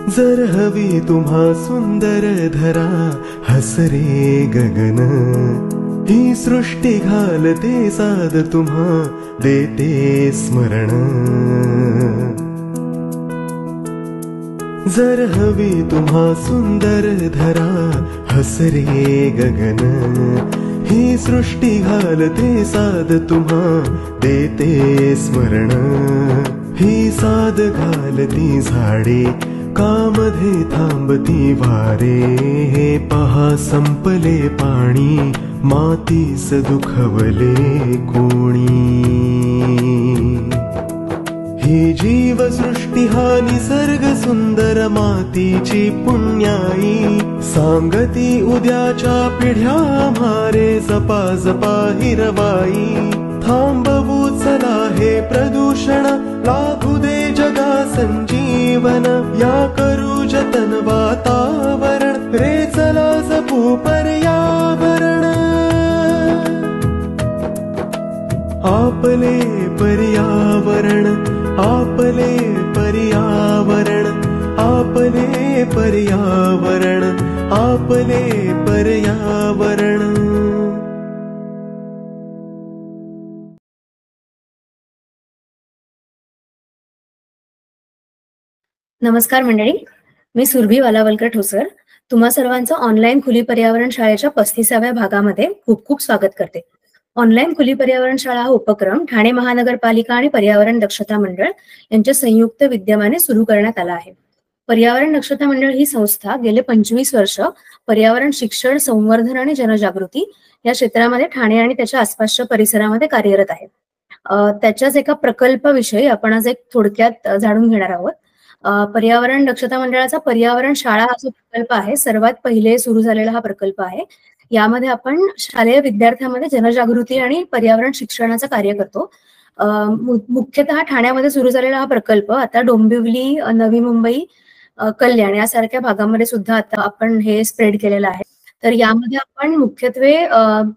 जर हवी तुम्हा सुंदर धरा, हसरे गगन, ही सृष्टी घालते साद तुम्हा, देते स्मरण. जर हवी तुम्हा सुंदर धरा, हसरे गगन, ही सृष्टी घालते साद तुम्हा, देते स्मरण. ही साद घालती झाडे, कामध्ये थांबती वारे, हे पहा संपले पाणी, मातीस दुखवले कोणी. ही जीवसृष्टी हा निसर्ग सुंदर, मातीची पुण्याई, सांगती उद्याच्या पिढ्या म्हारे, जपा जपा हिरवाई. थांबवू चला हे प्रदूषण, लाभू दे जगा संजीवन, या करू जतन वातावरण, रे चला जपू पर्यावरण. आपले पर्यावरण, आपले पर्यावरण, आपले पर्यावरण, आपले पर्यावरण. नमस्कार मंडळी, मी सुरभी वालावलकर ठोसर तुम्हा सर्वांचं ऑनलाईन खुली पर्यावरण शाळेच्या 35व्या भागामध्ये खूप खूप स्वागत करते. ऑनलाईन खुली पर्यावरण शाळा हा उपक्रम ठाणे महानगरपालिका आणि पर्यावरण दक्षता मंडळ यांच्या संयुक्त विद्यमाने सुरू करण्यात आला आहे. पर्यावरण दक्षता मंडळ ही संस्था गेले 25 वर्ष पर्यावरण शिक्षण, संवर्धन आणि जनजागृती या क्षेत्रामध्ये ठाणे आणि त्याच्या आसपासच्या परिसरामध्ये कार्यरत आहे. त्याच्याच एका प्रकल्पाविषयी आपण आज एक थोडक्यात जाणून घेणार आहोत. पर्यावरण दक्षता मंडळाचा पर्यावरण शाळा हा जो प्रकल्प आहे, सर्वात पहिले सुरू झालेला हा प्रकल्प आहे. यामध्ये आपण शालेय विद्यार्थ्यांमध्ये जनजागृती आणि पर्यावरण शिक्षणाचं कार्य करतो. मुख्यतः ठाण्यामध्ये सुरू झालेला हा प्रकल्प आता डोंबिवली, नवी मुंबई, कल्याण यासारख्या भागामध्ये सुद्धा आता आपण हे स्प्रेड केलेलं आहे. तर यामध्ये आपण मुख्यत्वे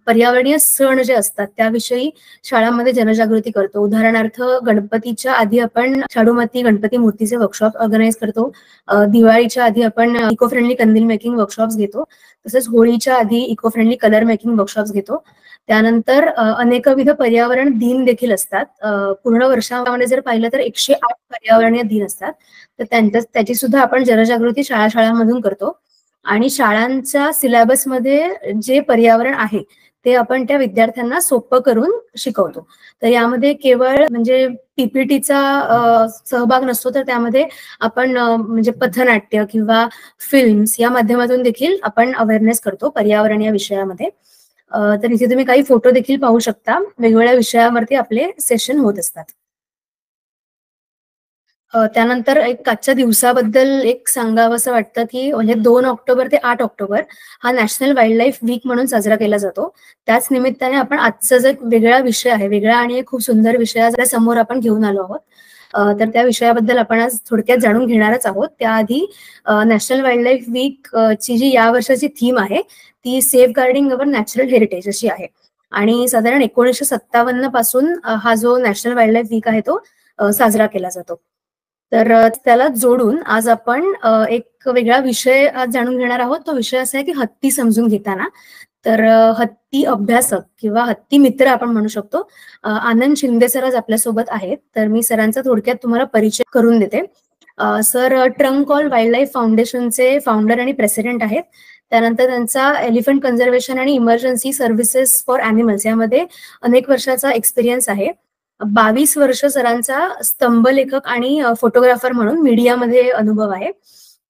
पर्यावरणीय सण जे असतात त्याविषयी शाळांमध्ये जनजागृती करतो. उदाहरणार्थ गणपतीच्या आधी आपण शाडूमाती गणपती मूर्तीचे वर्कशॉप ऑर्गनाईज करतो. दिवाळीच्या आधी आपण इको फ्रेंडली कंदील मेकिंग वर्कशॉप्स घेतो. तसेच होळीच्या आधी eco friendly colour making workshops घेतो. त्यानंतर अनेकविध पर्यावरण दिन देखील असतात. पूर्ण वर्षामध्ये जर पाहिलं तर 108 पर्यावरणीय दिन असतात. तर त्याची सुद्धा आपण जनजागृती शाळांमधून करतो. आणि शाळांच्या सिलेबसमध्ये जे पर्यावरण आहे ते आपण त्या विद्यार्थ्यांना सोपं करून शिकवतो. तर यामध्ये केवळ म्हणजे पीपीटीचा सहभाग नसतो, तर त्यामध्ये आपण म्हणजे पथनाट्य किंवा फिल्म्स या माध्यमातून देखील आपण अवेअरनेस करतो पर्यावरण या विषयामध्ये. तर इथे तुम्ही काही फोटो देखील पाहू शकता. वेगवेगळ्या विषयावरती आपले सेशन होत असतात. त्यानंतर एक आजच्या दिवसाबद्दल एक सांगावं असं वाटतं की म्हणजे 2 ऑक्टोबर ते 8 ऑक्टोबर हा नॅशनल वाईल्ड लाईफ वीक म्हणून साजरा केला जातो. त्याच निमित्ताने आपण आजचा जो एक वेगळा विषय आहे, वेगळा आणि एक खूप सुंदर विषय आज समोर आपण घेऊन आलो आहोत. तर त्या विषयाबद्दल आपण आज थोडक्यात जाणून घेणारच आहोत. त्याआधी नॅशनल वाईल्ड लाईफ वीक ची जी या वर्षाची थीम आहे ती safeguarding our natural heritage अशी आहे. आणि साधारण 1957 पासून हा जो नॅशनल वाईल्ड लाईफ वीक आहे तो साजरा केला जातो. तर त्याला जोडून आज आपण एक वेगळा विषय आज जाणून घेणार आहोत. तो विषय असा आहे की हत्ती समजून घेताना. तर हत्ती अभ्यासक किंवा हत्ती मित्र आपण म्हणू शकतो आनंद शिंदे सर आज आपल्यासोबत आहेत. तर मी सरांचा थोडक्यात तुम्हाला परिचय करून देते. Sir trunk all wild life फाउंडेशनचे फाउंडर आणि प्रेसिडेंट आहेत. त्यानंतर त्यांचा एलिफंट कन्झर्वेशन आणि इमर्जन्सी सर्व्हिसेस फॉर अॅनिमल्स यामध्ये अनेक वर्षाचा एक्सपिरियन्स आहे. 22 वर्ष सरांचा स्तंभलेखक आणि फोटोग्राफर म्हणून मीडियामध्ये अनुभव आहे.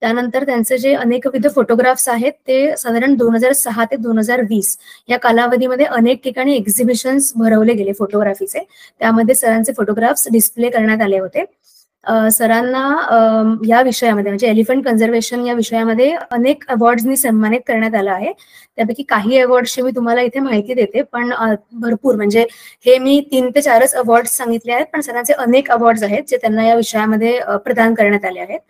त्यानंतर त्यांचे जे अनेकविध फोटोग्राफ्स आहेत ते साधारण 2006 ते 2020 या कालावधीमध्ये अनेक ठिकाणी एक्झिबिशन्स भरवले गेले फोटोग्राफीचे. त्यामध्ये सरांचे फोटोग्राफ्स डिस्प्ले करण्यात आले होते. सरांना या विषयामध्ये म्हणजे एलिफंट कन्झर्वेशन या विषयामध्ये अनेक अवॉर्ड्सनी सन्मानित करण्यात आलं आहे. त्यापैकी काही अवॉर्ड्सची मी तुम्हाला इथे माहिती देते, पण भरपूर म्हणजे हे मी 3 ते 4च अवॉर्ड्स सांगितले आहेत, पण सरांचे अनेक अवॉर्ड्स आहेत जे त्यांना या विषयामध्ये प्रदान करण्यात आले आहेत.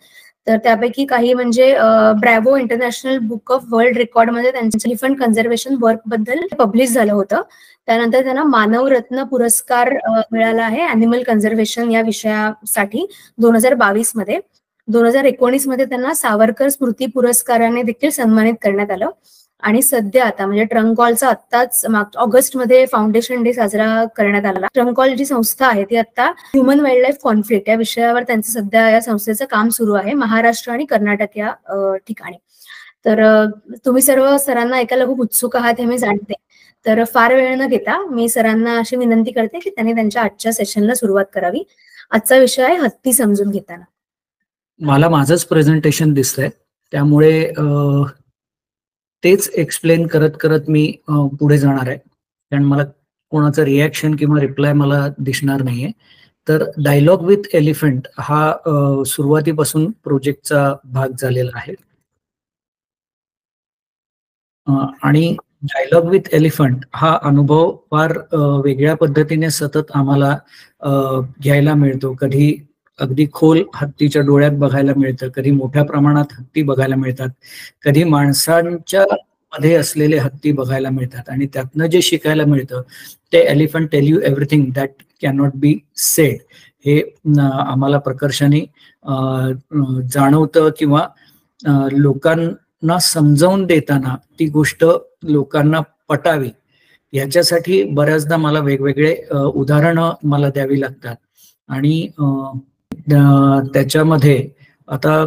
तर त्यापैकी काही म्हणजे bravo international book of world record मध्ये त्यांचं एलिफंट कन्झर्वेशन वर्क बद्दल पब्लिश झालं होतं. त्यानंतर त्यांना मानवरत्न पुरस्कार मिळाला आहे अॅनिमल कन्झर्वेशन या विषयासाठी 2022 मध्ये. 2019 मध्ये त्यांना सावरकर स्मृती पुरस्काराने देखील सन्मानित करण्यात आलं. आणि सध्या आता म्हणजे ट्रंक कॉलचा आत्ताच ऑगस्ट मध्ये फाउंडेशन डे साजरा करण्यात आला. ट्रंक कॉल जी संस्था आहे ती आता ह्युमन वाईल्ड लाईफ कॉन्फ्लिक्ट या विषयावर त्यांचं सध्या या संस्थेचं काम सुरू आहे महाराष्ट्र आणि कर्नाटक या ठिकाणी. तर तुम्ही सर्व सरांना ऐकायला खूप उत्सुक आहात हे मी जाणते. तर फार वेळ न घेता मी सरांना अशी विनंती करते की त्यांनी त्यांच्या आजच्या सेशनला सुरुवात करावी. आजचा विषय आहे हत्ती समजून घेताना. मला माझंच प्रेझेंटेशन दिसतंय त्यामुळे तेच एक्सप्लेन करत करत मी पुढे जाणार आहे, कारण मला कोणाचं रिॲक्शन किंवा रिप्लाय मला दिसणार नाहीये. तर डायलॉग विथ एलिफंट हा सुरुवातीपासून प्रोजेक्टचा भाग झालेला आहे आणि डायलॉग विथ एलिफंट हा अनुभव फार वेगळ्या पद्धतीने सतत आम्हाला घ्यायला मिळतो. कधी अगदी खोल हत्तीच्या डोळ्यात बघायला मिळतं, कधी मोठ्या प्रमाणात हत्ती बघायला मिळतात, कधी माणसांच्या मध्ये असलेले हत्ती बघायला मिळतात आणि त्यातनं जे शिकायला मिळतं ते elephant tell you everything that can not be said हे आम्हाला प्रकर्षाने जाणवतं किंवा लोकांना समजावून देताना ती गोष्ट लोकांना पटावी याच्यासाठी बऱ्याचदा मला वेगवेगळे उदाहरणं मला द्यावी लागतात. आणि त्याच्यामध्ये आता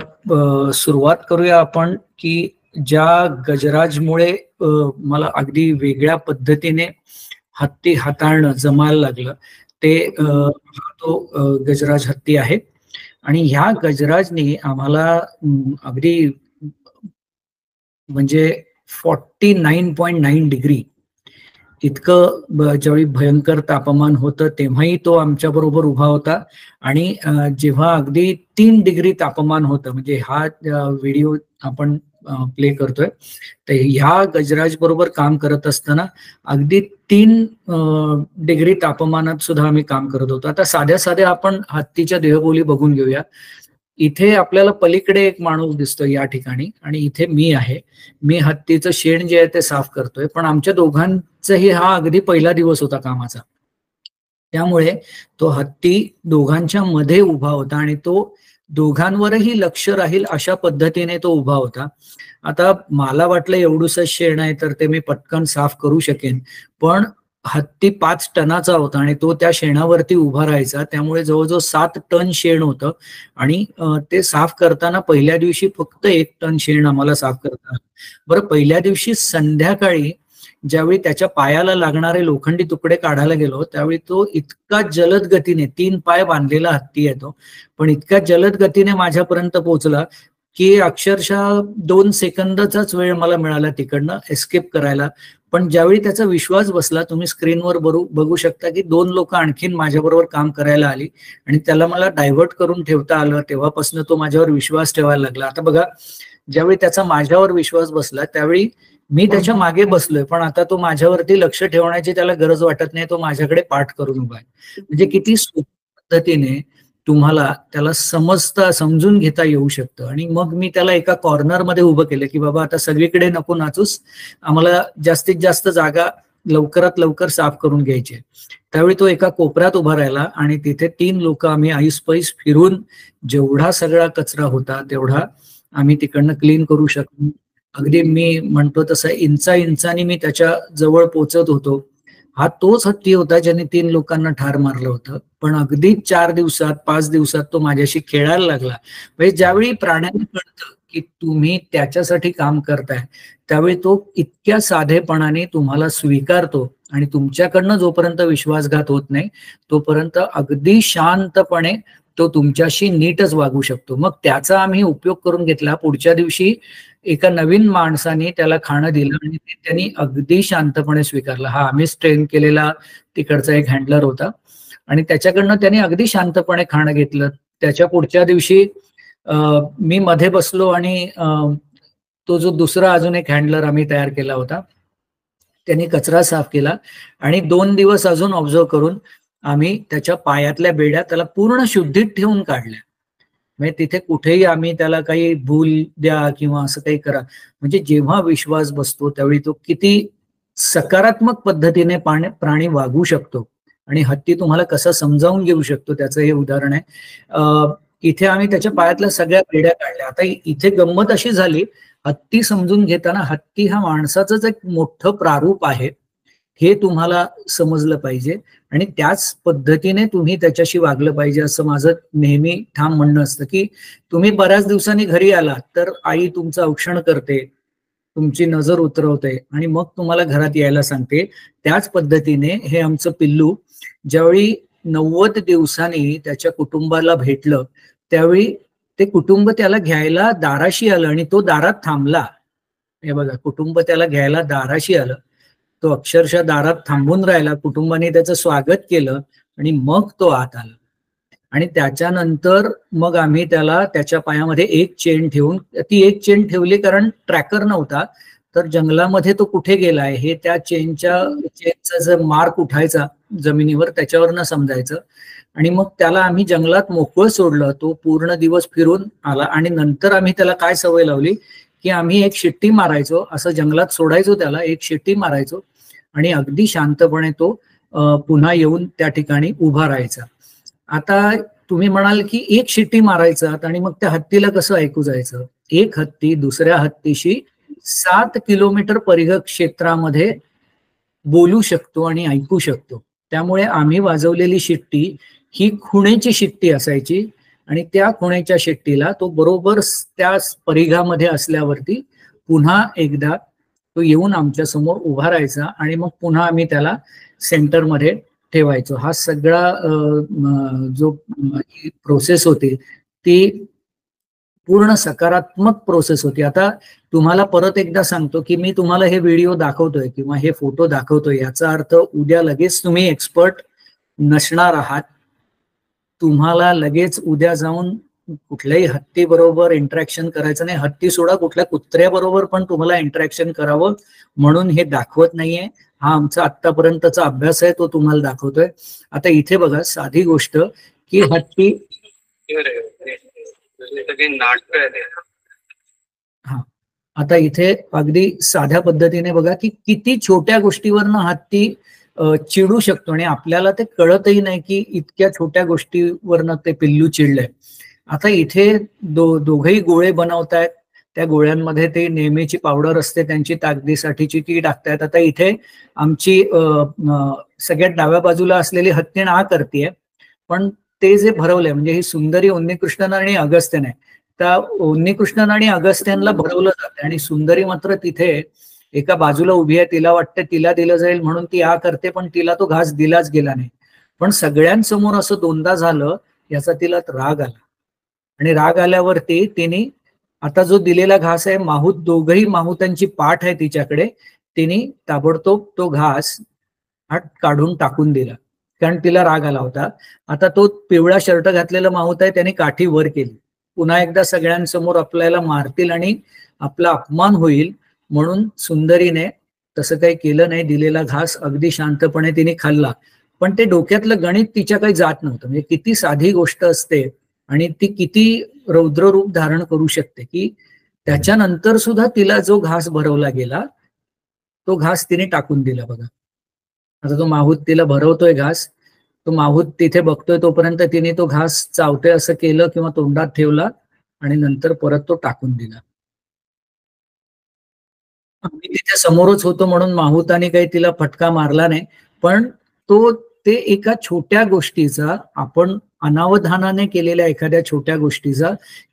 सुरुवात करूया आपण की ज्या गजराजमुळे मला अगदी वेगळ्या पद्धतीने हत्ती हाताळणं जमायला लागलं ते तो गजराज हत्ती आहे. आणि ह्या गजराजने आम्हाला अगदी म्हणजे 49.9 डिग्री इतकं ज्यावेळी भयंकर तापमान होतं तेव्हाही तो आमच्या बरोबर उभा होता. आणि जेव्हा अगदी 3 डिग्री तापमान होतं, म्हणजे हा व्हिडिओ आपण प्ले करतोय, तर ह्या गजराज बरोबर काम करत असताना अगदी 3 डिग्री तापमानात सुद्धा आम्ही काम करत होतो. आता साध्या साध्या आपण हत्तीच्या देहबोली बघून घेऊया. इथे आपल्याला पलीकडे एक माणूस दिसतोय या ठिकाणी आणि इथे मी आहे. मी हत्तीचं शेण जे आहे ते साफ करतोय, पण आमच्या दोघांचाही हा अगदी पहिला दिवस होता कामाचा. त्यामुळे तो हत्ती दोघांच्या मध्ये उभा होता आणि तो दोघांवरही लक्ष राहील अशा पद्धतीने तो उभा होता. आता मला वाटलं एवढंसं शेण आहे तर ते मी पटकन साफ करू शकेन, पण हत्ती 5 टनाचा होता आणि तो त्या शेणावरती उभा राहायचा. त्यामुळे जवळजवळ 7 टन शेण होतं आणि ते साफ करताना पहिल्या दिवशी फक्त 1 टन शेण आम्हाला साफ करता आलं. बरं, पहिल्या दिवशी संध्याकाळी ज्यावेळी त्याच्या पायाला लागणारे लोखंडी तुकडे काढायला गेलो त्यावेळी तो इतका जलद गतीने, 3 पाय बांधलेला हत्ती आहे तो, पण इतक्या जलद गतीने माझ्यापर्यंत पोहोचला की अक्षरशः 2 सेकंदाचाच वेळ मला मिळाला तिकडनं एस्केप करायला. पण ज्यावेळी त्याचा विश्वास बसला, तुम्ही स्क्रीनवर बघू शकता की 2 लोक आणखीन माझ्याबरोबर काम करायला आली आणि त्याला मला डायव्हर्ट करून ठेवता आलं. तेव्हापासून तो माझ्यावर विश्वास ठेवायला लागला. आता बघा, ज्यावेळी त्याचा माझ्यावर विश्वास बसला त्यावेळी मी त्याच्या मागे बसलोय, पण आता तो माझ्यावरती लक्ष ठेवण्याची त्याला गरज वाटत नाही. तो माझ्याकडे पाठ करून उभा आहे. म्हणजे किती सोप्या पद्धतीने तुम्हाला त्याला समजून घेता येऊ शकतं. आणि मग मी त्याला एका कॉर्नरमध्ये उभं केलं की बाबा आता सगळीकडे नको नाचूस, आम्हाला जास्तीत जास्त जागा लवकरात लवकर साफ करून घ्यायची. त्यावेळी तो एका कोपऱ्यात उभा राहिला आणि तिथे 3 लोक आम्ही ऐसपैस फिरून जेवढा सगळा कचरा होता तेवढा आम्ही तिकडनं क्लीन करू शकलो. अगदी मी म्हणतो तसं इंचांनी मी त्याच्या जवळ पोचत होतो. हा तोच हत्ती होता ज्याने 3 लोकांना ठार मारलं होतं, पण अगदी 4 दिवसात 5 दिवसात तो माझ्याशी खेळायला लागला. म्हणजे ज्यावेळी प्राण्यांना कळतं की तुम्ही त्याच्यासाठी काम करताय त्यावेळी तो इतक्या साधेपणाने तुम्हाला स्वीकारतो आणि तुमच्याकडनं जोपर्यंत विश्वासघात होत नाही तोपर्यंत अगदी शांतपणे तो तुमच्याशी नीटच वागू शकतो. मग त्याचा आम्ही उपयोग करून घेतला. पुढच्या दिवशी एका नवीन माणसाने त्याला खाणं दिलं आणि ते त्यांनी अगदी शांतपणे स्वीकारलं. हा आम्हीच ट्रेन केलेला तिकडचा एक हँडलर होता आणि त्याच्याकडनं त्याने अगदी शांतपणे खाणं घेतलं. त्याच्या पुढच्या दिवशी मी मध्ये बसलो आणि तो जो दुसरा अजून एक हँडलर आम्ही तयार केला होता त्यांनी कचरा साफ केला आणि 2 दिवस अजून ऑब्झर्व करून आम्ही त्याच्या पायातल्या बेड्या त्याला पूर्ण शुद्धीत ठेवून काढल्या. म्हणजे तिथे कुठेही आम्ही त्याला काही भूल द्या किंवा असं काही करा, म्हणजे जेव्हा विश्वास बसतो त्यावेळी तो किती सकारात्मक पद्धतीने प्राणी वागू शकतो आणि हत्ती तुम्हाला कसं समजावून घेऊ शकतो त्याचं हे उदाहरण आहे. इथे आम्ही त्याच्या पायातल्या सगळ्या बेड्या काढल्या. आता इथे गंमत अशी झाली, हत्ती समजून घेताना हत्ती हा माणसाचंच एक मोठं प्रारूप आहे हे तुम्हाला समजलं पाहिजे आणि त्याच पद्धतीने तुम्ही त्याच्याशी वागलं पाहिजे असं माझं नेहमी ठाम म्हणणं असतं. की तुम्ही बऱ्याच दिवसांनी घरी आलात तर आई तुमचं औक्षण करते, तुमची नजर उतरवते आणि मग तुम्हाला घरात यायला सांगते. त्याच पद्धतीने हे आमचं पिल्लू ज्यावेळी 90 दिवसांनी त्याच्या कुटुंबाला भेटलं त्यावेळी ते कुटुंब त्याला घ्यायला दाराशी आलं आणि तो दारात थांबला. हे बघा, कुटुंब त्याला घ्यायला दाराशी आलं, तो अक्षरशः दारात थांबून राहिला, कुटुंबाने त्याचं स्वागत केलं आणि मग तो आत आला. आणि त्याच्यानंतर मग आम्ही त्याला त्याच्या पायामध्ये एक चेन ठेवून, ती एक चेन ठेवली कारण ट्रॅकर नव्हता, तर जंगलामध्ये तो कुठे गेलाय हे त्या चेनचा जर मार्क उठायचा जमिनीवर त्याच्यावरनं समजायचं. आणि मग त्याला आम्ही जंगलात मोकळं सोडलं, तो पूर्ण दिवस फिरून आला. आणि नंतर आम्ही त्याला काय सवय लावली की आम्ही एक शिट्टी मारायचो, असं जंगलात सोडायचो त्याला, एक शिट्टी मारायचो आणि अगदी शांतपणे तो पुन्हा येऊन त्या ठिकाणी उभा राहायचा. आता तुम्ही म्हणाल की एक शिट्टी मारायचा आणि मग त्या हत्तीला कसं ऐकू जायचं? एक हत्ती दुसऱ्या हत्तीशी 7 किलोमीटर परिघ क्षेत्रामध्ये बोलू शकतो आणि ऐकू शकतो. त्यामुळे आम्ही वाजवलेली शिट्टी ही खुणेची शिट्टी असायची आणि त्या खुणेच्या शिट्टीला तो बरोबर त्या परिघामध्ये असल्यावरती पुन्हा एकदा तो येऊन आमच्या समोर उभा राहायचा आणि मग पुन्हा आम्ही त्याला सेंटरमध्ये ठेवायचो. हा सगळा जो प्रोसेस होती ती पूर्ण सकारात्मक प्रोसेस होती. आता तुम्हाला परत एकदा सांगतो की मी तुम्हाला हे व्हिडिओ दाखवतोय किंवा हे फोटो दाखवतोय याचा अर्थ उद्या लगेच तुम्ही एक्सपर्ट नसणार आहात. तुम्हाला लगेच उद्या जाऊन कुठल्याही हत्ती बरोबर इंटरॅक्शन करायचं नाही. हत्ती सोडा, कुठल्या कुत्र्याबरोबर पण तुम्हाला इंटरॅक्शन करावं म्हणून हे दाखवत नाहीये. हा आमचा आतापर्यंतचा अभ्यास आहे, तो तुम्हाला दाखवतोय. आता इथे बघा, साधी गोष्ट की हत्ती, हा आता इथे अगदी साध्या पद्धतीने बघा की किती छोट्या गोष्टीवरनं हत्ती चिडू शकतो आणि आपल्याला ते कळतही नाही की इतक्या छोट्या गोष्टीवरनं ते पिल्लू चिडलंय. आता इथे दोघही गोळे बनवतायत, त्या गोळ्यांमध्ये ते नेहमीची पावडर असते त्यांची ताकदीसाठीची, ती टाकतायत. आता इथे आमची सगळ्यात डाव्या बाजूला असलेली हत्तीण आ करतीये, पण ते जे भरवलंय म्हणजे ही सुंदरी उन्नीकृष्णन आणि अगस्त्यन आहे, त्या उन्नीकृष्णन आणि अगस्त्यनला भरवलं जातं आणि सुंदरी मात्र तिथे एका बाजूला उभी आहे. तिला वाटतं तिला दिलं जाईल म्हणून ती आ करते, पण तिला तो घास दिलाच गेला नाही. पण सगळ्यांसमोर असं दोनदा झालं याचा तिला राग आला आणि राग आल्यावरती तिने आता जो दिलेला घास आहे, माहूत दोघही माहूतांची पाठ आहे तिच्याकडे, तिने ताबडतोब तो घास काढून टाकून दिला कारण तिला राग आला होता. आता तो पिवळा शर्ट घातलेला माहूत आहे, त्याने काठी वर केली. पुन्हा एकदा सगळ्यांसमोर आपल्याला मारतील आणि आपला अपमान होईल म्हणून सुंदरीने तसं काही केलं नाही. दिलेला घास अगदी शांतपणे तिने खाल्ला, पण ते डोक्यातलं गणित तिच्या काही जात नव्हतं. म्हणजे किती साधी गोष्ट असते आणि ती किती रौद्र रूप धारण करू शकते की त्याच्यानंतर सुद्धा तिला जो घास भरवला गेला तो घास तिने टाकून दिला. बघा, आता तो माहूत तिला भरवतोय घास, तो माहूत तिथे बघतोय तोपर्यंत तिने तो घास चावतोय असं केलं किंवा तोंडात ठेवला आणि नंतर परत तो टाकून दिला. आम्ही तिथे समोरच होतो म्हणून माहूताने काही तिला फटका मारला नाही, पण ते एका छोट्या गोष्टीचा, आपण अनावधानाने केलेल्या एखाद्या छोट्या गोष्टीचा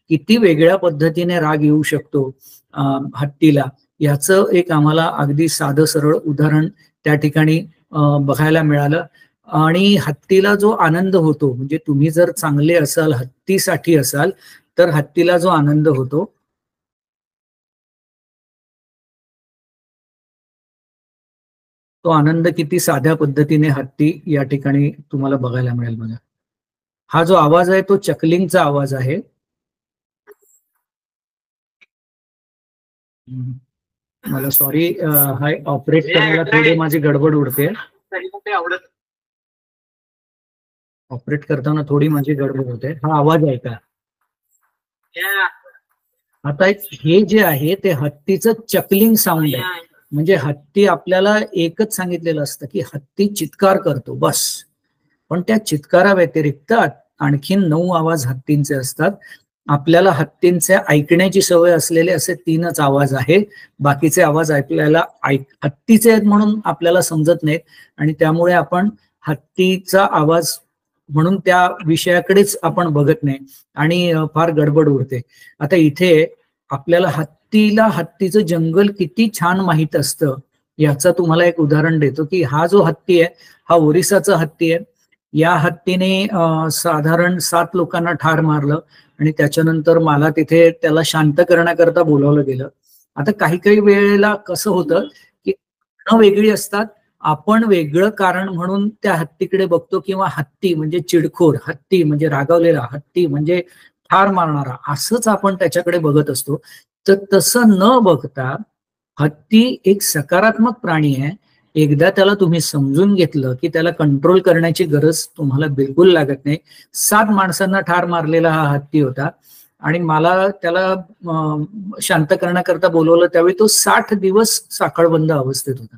किती वेगळ्या पद्धतीने राग येऊ शकतो हत्तीला, याचं एक आम्हाला अगदी साधं सरळ उदाहरण त्या ठिकाणी बघायला मिळालं. आणि हत्तीला जो आनंद होतो, म्हणजे तुम्ही जर चांगले असाल, हत्तीसाठी असाल, तर हत्तीला जो आनंद होतो तो आनंद किती साध्या पद्धतीने हत्ती या ठिकाणी तुम्हाला बघायला मिळेल. बघा, हा जो आवाज आहे तो चकलिंगचा आवाज आहे. मला सॉरी, हा ऑपरेट करायला थोडी माझी गडबड उडते. ऑपरेट करताना थोडी माझी गडबड होते. हा आवाज आहे का? आता हे जे आहे ते हत्तीचं चकलिंग साऊंड आहे. म्हणजे हत्ती आपल्याला एकच सांगितलेलं असतं की हत्ती चित्कार करतो बस, पण त्या चित्कारा व्यतिरिक्त आणखीन 9 आवाज हत्तींचे असतात. आपल्याला हत्तींचे ऐकण्याची सवय असलेले असे 3च आवाज आहेत. बाकीचे आवाज आपल्याला हत्तीचे आहेत म्हणून आपल्याला समजत नाहीत आणि त्यामुळे आपण हत्तीचा आवाज म्हणून त्या विषयाकडेच आपण बघत नाही आणि फार गडबड उडते. आता इथे आपल्याला हत्तीचं जंगल किती छान माहित असतं याचं तुम्हाला एक उदाहरण देतो की हा जो हत्ती आहे हा ओरिसाचा हत्ती आहे. या हत्तीने साधारण 7 लोकांना ठार मारलं आणि त्याच्यानंतर मला तिथे त्याला शांत करण्याकरता बोलावलं गेलं. आता काही वेळेला कसं होतं की वेगळी असतात, आपण वेगळं कारण म्हणून त्या हत्तीकडे बघतो किंवा हत्ती म्हणजे चिडखोर, हत्ती म्हणजे रागावलेला, हत्ती म्हणजे ठार मारणारा, असंच आपण त्याच्याकडे बघत असतो. तर तसं न बघता हत्ती एक सकारात्मक प्राणी आहे. एकदा त्याला तुम्ही समजून घेतलं की त्याला कंट्रोल करण्याची गरज तुम्हाला बिलकुल लागत नाही. 7 माणसांना ठार मारलेला हा हत्ती होता आणि मला त्याला शांत करण्याकरता बोलवलं. त्यावेळी तो 60 दिवस साखळबंद अवस्थेत होता.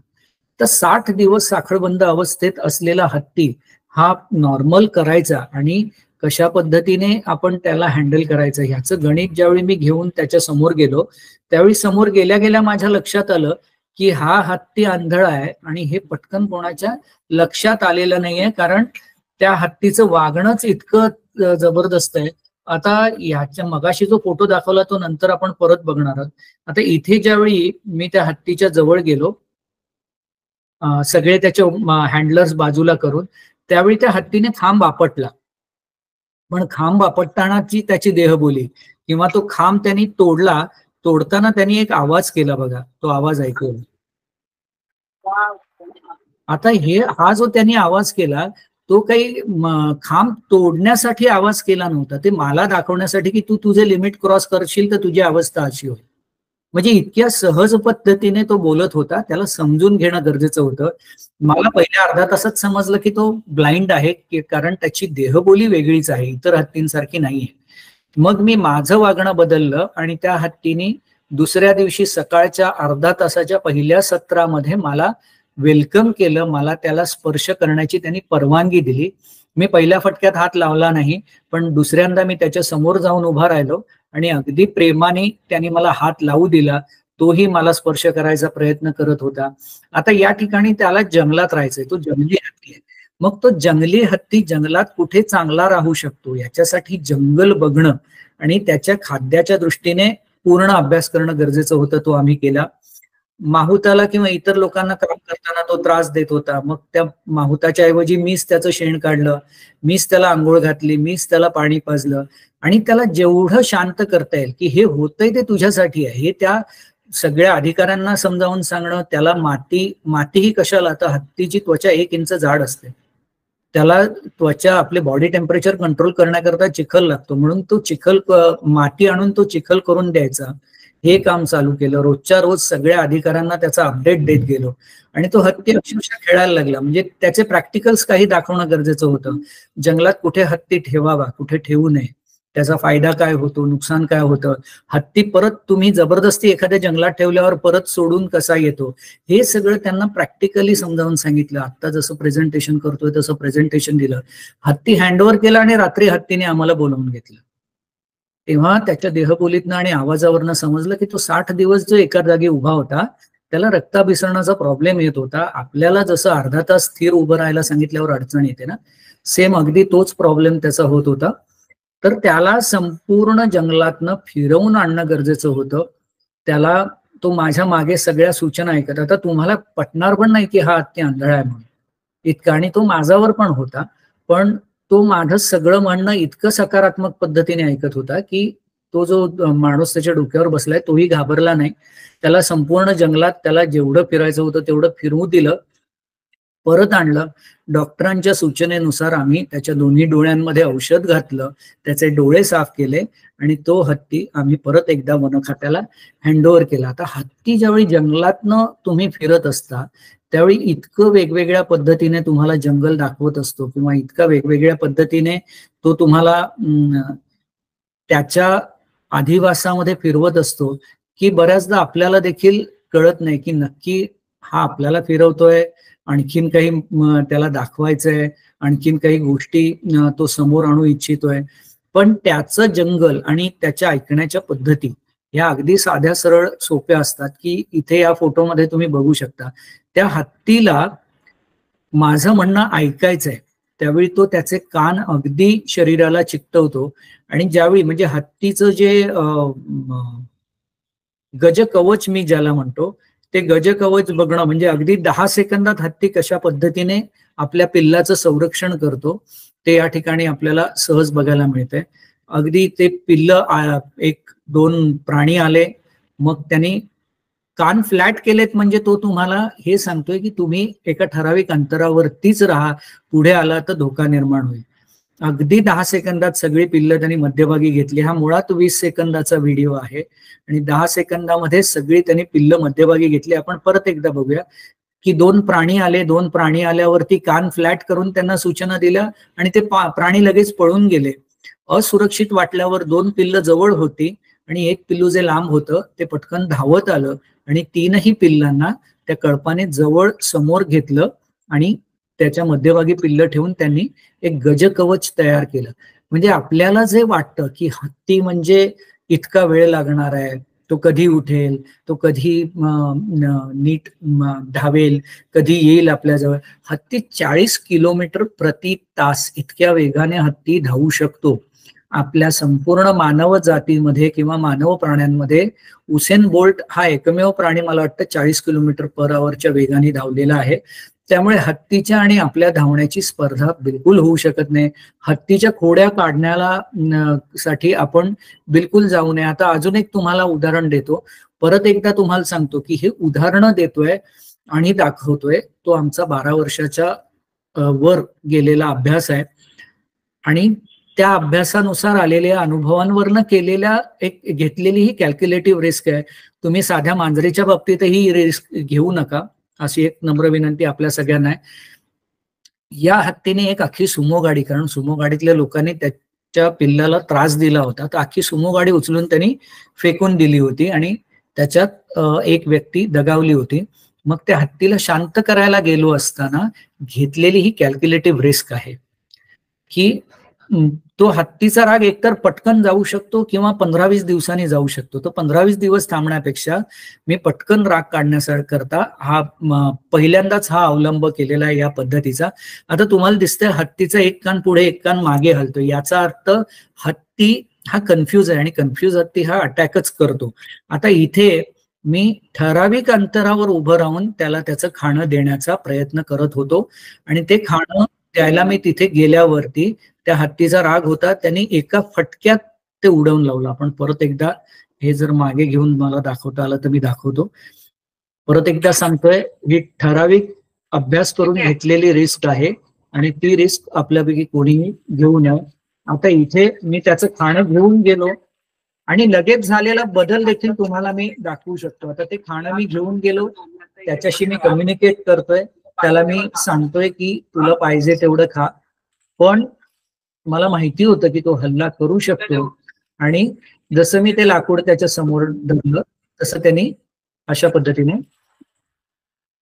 तर 60 दिवस साखळबंद अवस्थेत असलेला हत्ती हा नॉर्मल करायचा आणि कशा पद्धतीने आपण त्याला हँडल करायचं ह्याचं गणित ज्यावेळी मी घेऊन त्याच्या समोर गेलो त्यावेळी समोर गेल्या गेल्या माझ्या लक्षात आलं की हा हत्ती आंधळा आहे आणि हे पटकन कोणाच्या लक्षात आलेलं नाहीये, कारण त्या हत्तीचं वागणंच इतकं जबरदस्त आहे. आता ह्याच्या मगाशी जो फोटो दाखवला तो नंतर आपण परत बघणार आहोत. आता इथे ज्यावेळी मी त्या हत्तीच्या जवळ गेलो, सगळे त्याचे हँडलर्स बाजूला करून, त्यावेळी त्या हत्तीने खांब आपटला. पण खांब आपटतानाची त्याची देहबोली किंवा तो खांब त्यांनी तोडताना त्यांनी एक आवाज केला बघा, तो आवाज ऐकून. आता हा जो त्यांनी आवाज केला तो काही खांब तोडण्यासाठी आवाज केला नव्हता, ते मला दाखवण्यासाठी की तू तुझे लिमिट क्रॉस करशील तर तुझी अवस्था अशी होईल. म्हणजे इतक्या सहज पद्धतीने तो बोलत होता, त्याला समजून घेणं गरजेचं होतं. मला पहिल्या अर्धा तासात समजलं की तो ब्लाइंड आहे, कारण त्याची देहबोली वेगळीच आहे, इतर हत्तींसारखी नाहीये. मग मी माझं वागणं बदललं आणि त्या हत्तीने दुसऱ्या दिवशी सकाळच्या अर्धा तासाच्या पहिल्या सत्रामध्ये मला वेलकम केलं. मला त्याला स्पर्श करण्याची त्यांनी परवानगी दिली. मी पहिल्या फटक्यात हात लावला नाही, पण दुसऱ्यांदा मी त्याच्या समोर जाऊन उभा राहिलो आणि अगदी प्रेमाने त्यांनी मला हात लावू दिला. तोही मला स्पर्श करायचा प्रयत्न करत होता. आता या ठिकाणी त्याला जंगलात राहायचंय, तो जंगली हत्ती आहे. मग तो जंगली हत्ती जंगलात कुठे चांगला राहू शकतो याच्यासाठी जंगल बघणं आणि त्याच्या खाद्याच्या दृष्टीने पूर्ण अभ्यास करणं गरजेचं होतं. तो आम्ही केला. माहुताला किंवा इतर लोकांना काम करताना तो त्रास देत होता. मग त्या माहुताच्या ऐवजी मीच त्याचं शेण काढलं, मीच त्याला आंघोळ घातली, मीच त्याला पाणी पाजलं आणि त्याला जेवढं शांत करता येईल की हे होतंय ते तुझ्यासाठी आहे हे त्या सगळ्या अधिकाऱ्यांना समजावून सांगणं. त्याला मातीही कशाला, आता हत्तीची त्वचा 1 इंच जाड असते, त्याला त्वचा आपले बॉडी टेम्परेचर कंट्रोल करण्याकरता चिखल लागतो, म्हणून तो माती आणून तो चिखल करून द्यायचा. हे काम चालू केलं. रोजच्या रोज सगळ्या अधिकाऱ्यांना त्याचा अपडेट देत गेलो आणि तो हत्ती अक्षरशः खेळायला लागला. म्हणजे त्याचे प्रॅक्टिकल्स काही दाखवणं गरजेचं होतं. जंगलात कुठे हत्ती ठेवावा, कुठे ठेवू नये, त्याचा फायदा काय होतो, नुकसान काय होतं, हत्ती परत तुम्ही जबरदस्ती एखाद्या जंगलात ठेवल्यावर परत सोडून कसा येतो, हे सगळं त्यांना प्रॅक्टिकली समजावून सांगितलं. आता जसं प्रेझेंटेशन करतोय तसं प्रेझेंटेशन दिलं. हत्ती हँडओव्हर केला आणि रात्री हत्तीने आम्हाला बोलावून घेतलं. तेव्हा त्याच्या देहबोलीतनं आणि आवाजावरनं समजलं की तो 60 दिवस जो एका जागी उभा होता त्याला रक्ताभिसरणाचा प्रॉब्लेम येत होता. आपल्याला जसं अर्धा तास स्थिर उभं राहायला सांगितल्यावर अडचण येते ना, सेम अगदी तोच प्रॉब्लेम त्याचा होत होता. तर त्याला संपूर्ण जंगलातनं फिरवून आणणं गरजेचं होतं. त्याला तो माझ्या मागे सगळ्या सूचना ऐकत. आता तुम्हाला पटणार पण नाही की हा हत्ती आंधळा आहे म्हणून इतका, आणि तो माझ्यावर पण होता, पण तो माझं सगळं म्हणणं इतकं सकारात्मक पद्धतीने ऐकत होता की तो जो माणूस त्याच्या डोक्यावर बसलाय तोही घाबरला नाही. त्याला संपूर्ण जंगलात त्याला जेवढं फिरायचं होतं तेवढं फिरवू दिलं, परत आणलं. डॉक्टरांच्या सूचनेनुसार आम्ही त्याच्या दोन्ही डोळ्यांमध्ये औषध घातलं, त्याचे डोळे साफ केले आणि तो हत्ती आम्ही परत एकदा वनखात्याला हँडओव्हर केला. आता हत्ती ज्यावेळी जंगलातनं तुम्ही फिरत असता त्यावेळी इतकं वेगवेगळ्या पद्धतीने तुम्हाला जंगल दाखवत असतो किंवा इतका वेगवेगळ्या पद्धतीने तो तुम्हाला त्याच्या अधिवासामध्ये फिरवत असतो की बऱ्याचदा आपल्याला देखील कळत नाही की नक्की हा आपल्याला फिरवतोय, आणखीन काही त्याला दाखवायचंय, आणखीन काही गोष्टी तो समोर आणू इच्छितोय. पण त्याचं जंगल आणि त्याच्या ऐकण्याच्या पद्धती या अगदी साध्या सरळ सोप्या असतात की इथे या फोटोमध्ये तुम्ही बघू शकता. त्या हत्तीला माझं म्हणणं ऐकायचंय त्यावेळी तो त्याचे कान अगदी शरीराला चिकटवतो आणि ज्यावेळी म्हणजे हत्तीचं जे गजकवच मी ज्याला म्हणतो ते गजकवच बघणं म्हणजे अगदी 10 सेकंदात हत्ती कशा पद्धतीने आपल्या पिल्लाचं संरक्षण करतो ते या ठिकाणी आपल्याला सहज बघायला मिळतंय. अगदी ते पिल्ल 1-2 प्राणी आले, मग त्यांनी कान फ्लॅट केलेत म्हणजे तो तुम्हाला हे सांगतोय की तुम्ही एका ठराविक अंतरावरतीच राहा, पुढे आला तर धोका निर्माण होईल. अगदी 10 सेकंदात सगळी पिल्ल त्यांनी मध्यभागी घेतली. हा मुळात 20 सेकंदाचा व्हिडिओ आहे आणि 10 सेकंदामध्ये सगळी त्यांनी पिल्ल मध्यभागी घेतली. आपण परत एकदा बघूया की 2 प्राणी आले, 2 प्राणी आल्यावरती कान फ्लॅट करून त्यांना सूचना दिल्या आणि ते प्राणी लगेच पळून गेले. असुरक्षित वाटल्यावर 2 पिल्ल जवळ होती आणि एक पिल्लू जे लांब होतं ते पटकन धावत आलं आणि 3ही पिल्लांना त्या कळपाने जवळ समोर घेतलं आणि त्याच्या मध्यभागी पिल्ल ठेवून त्यांनी एक गजकवच तयार केलं. म्हणजे आपल्याला जे वाटतं की हत्ती म्हणजे इतका वेळ लागणार आहे, तो कधी उठेल, तो कधी नीट धावेल, कधी येईल आपल्याजवळ. हत्ती 40 किलोमीटर प्रति तास इतक्या वेगाने हत्ती धावू शकतो. आपल्या संपूर्ण मानव जातीमध्ये किंवा मानव प्राण्यांमध्ये उसेन बोल्ट हा एकमेव प्राणी मला वाटतं 40 किलोमीटर पर आवरच्या वेगाने धावलेला आहे. त्यामुळे हत्तीच्या आणि आपल्या धावण्याची स्पर्धा बिलकुल होऊ शकत नाही. हत्तीच्या खोड्या काढण्याला साठी आपण बिलकुल जाऊ नये. आता अजून एक तुम्हाला उदाहरण देतो, परत एकदा तुम्हाला सांगतो की हे उदाहरणं देतोय आणि दाखवतोय तो आमचा 12 वर्षाच्या वर गेलेला अभ्यास आहे आणि त्या अभ्यासानुसार आलेल्या अनुभवांवरनं केलेल्या घेतलेली ही कॅल्क्युलेटिव्ह रिस्क आहे. तुम्ही साध्या मांजरीच्या बाबतीतही रिस्क घेऊ नका, अशी एक नम्र विनंती आपल्या सगळ्यांना आहे. या हत्तीने एक अख्खी सुमो गाडी, कारण सुमो गाडीतल्या लोकांनी त्याच्या पिल्लाला त्रास दिला होता, तर अख्खी सुमो गाडी उचलून त्यांनी फेकून दिली होती आणि त्याच्यात एक व्यक्ती दगावली होती. मग त्या हत्तीला शांत करायला गेलो असताना घेतलेली ही कॅल्क्युलेटिव्ह रिस्क आहे की तो हत्तीचा राग एकतर पटकन जाऊ शकतो किंवा 15-20 दिवसांनी जाऊ शकतो. तो 15-20 दिवस थांबण्यापेक्षा मी पटकन राग काढण्याकरता हा पहिल्यांदाच हा अवलंब केलेला आहे या पद्धतीचा. आता तुम्हाला दिसतंय हत्तीचा एक कान पुढे एक कान मागे हलतो, याचा अर्थ हत्ती हा कन्फ्यूज आहे आणि कन्फ्यूज हत्ती हा अटॅकच करतो. आता इथे मी ठराविक अंतरावर उभं राहून त्याला त्याचं खाणं देण्याचा प्रयत्न करत होतो आणि ते खाणं द्यायला मी तिथे गेल्यावरती त्या हत्तीचा राग होता, त्यांनी एका फटक्यात ते उडवून लावलं. आपण परत एकदा हे जर मागे घेऊन मला दाखवता आलं तर मी दाखवतो. परत एकदा सांगतोय, ही ठराविक अभ्यास करून घेतलेली रिस्क आहे आणि ती रिस्क आपल्यापैकी कोणीही घेऊ नये. आता इथे मी त्याचं खाणं घेऊन गेलो आणि लगेच झालेला बदल देखील तुम्हाला मी दाखवू शकतो. आता ते खाणं मी घेऊन गेलो, त्याच्याशी मी कम्युनिकेट करतोय, त्याला मी सांगतोय की तुला पाहिजे तेवढं खा, पण मला माहिती होतं की तो हल्ला करू शकतो आणि जसं मी ते लाकूड त्याच्या समोर धरलं तसं त्यांनी अशा पद्धतीने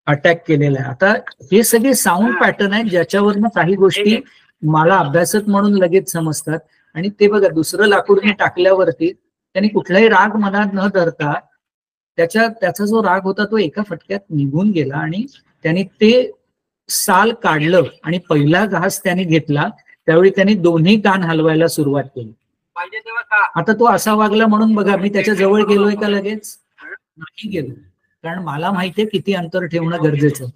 अटॅक केलेला आहे. आता हे सगळे साऊंड पॅटर्न आहेत ज्याच्यावरनं काही गोष्टी मला अभ्यासक म्हणून लगेच समजतात. आणि ते बघा, दुसरं लाकूड मी टाकल्यावरती त्यांनी कुठलाही राग मनात न धरता त्याचा जो राग होता तो एका फटक्यात निघून गेला आणि त्यांनी ते साल काढलं आणि पहिला घास त्यांनी घेतला त्यावेळी त्यांनी दोन्ही कान हलवायला सुरुवात केली. आता तो असा वागला म्हणून बघा, मी त्याच्या जवळ गेलोय का? लगेच नाही गेलो, कारण मला माहितीये किती अंतर ठेवणं गरजेचं.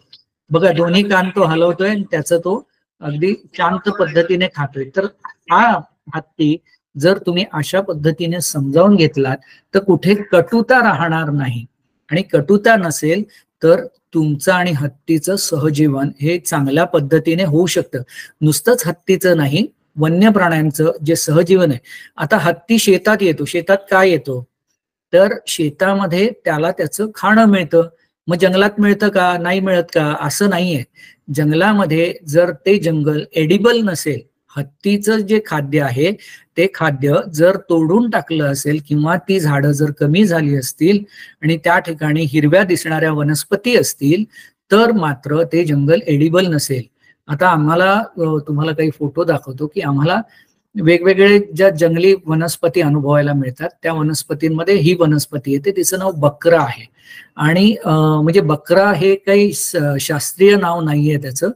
बघा, दोन्ही कान तो हलवतोय आणि त्याचं तो अगदी शांत पद्धतीने खातोय. तर हा हत्ती जर तुम्ही अशा पद्धतीने समजावून घेतलात तर कुठे कटुता राहणार नाही, आणि कटुता नसेल तर तुमचं आणि हत्तीचं सहजीवन हे चांगल्या पद्धतीने होऊ शकतं. नुसतंच हत्तीचं नाही, वन्य प्राण्यांचं जे सहजीवन आहे. आता हत्ती शेतात येतो, शेतात काय येतो तर शेतामध्ये त्याला त्याचं खाणं मिळतं. मग जंगलात मिळतं का? नाही मिळत का? असं नाहीये. जंगलामध्ये जर ते जंगल एडिबल नसेल हत्तीचं जे खाद्य आहे ते खाद्य जर तोडून टाकलं असेल किंवा ती झाडं जर कमी झाली असतील आणि त्या ठिकाणी हिरव्या दिसणाऱ्या वनस्पती असतील तर मात्र ते जंगल एडिबल नसेल. आता आम्हाला तुम्हाला काही फोटो दाखवतो की आम्हाला वेगवेगळे ज्या जंगली वनस्पती अनुभवायला मिळतात त्या वनस्पतींमध्ये ही वनस्पती येते, तिचं नाव बकरा आहे. आणि म्हणजे बकरा हे काही शास्त्रीय नाव नाहीये त्याचं.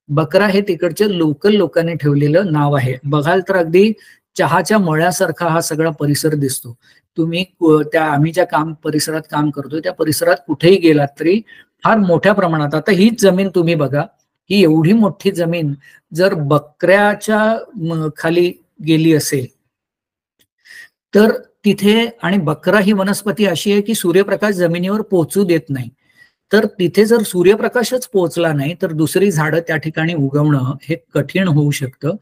बकरा हे तिकडच्या लोकल लोकांनी ठेवलेलं नाव आहे. बघाल तर अगदी चहाच्या मळ्यासारखा हा सगळा परिसर दिसतो. तुम्ही त्या आम्ही ज्या परिसरात काम करतोय त्या परिसरात कुठेही गेलात तरी फार मोठ्या प्रमाणात, आता हीच जमीन तुम्ही बघा, ही एवढी मोठी जमीन जर बकऱ्याच्या खाली गेली असेल तर तिथे, आणि बकरा ही वनस्पती अशी आहे की सूर्यप्रकाश जमिनीवर पोहोचू देत नाही, तर तिथे जर सूर्यप्रकाशच पोहोचला नाही तर दुसरी झाडं त्या ठिकाणी उगवणं हे कठीण होऊ शकतं.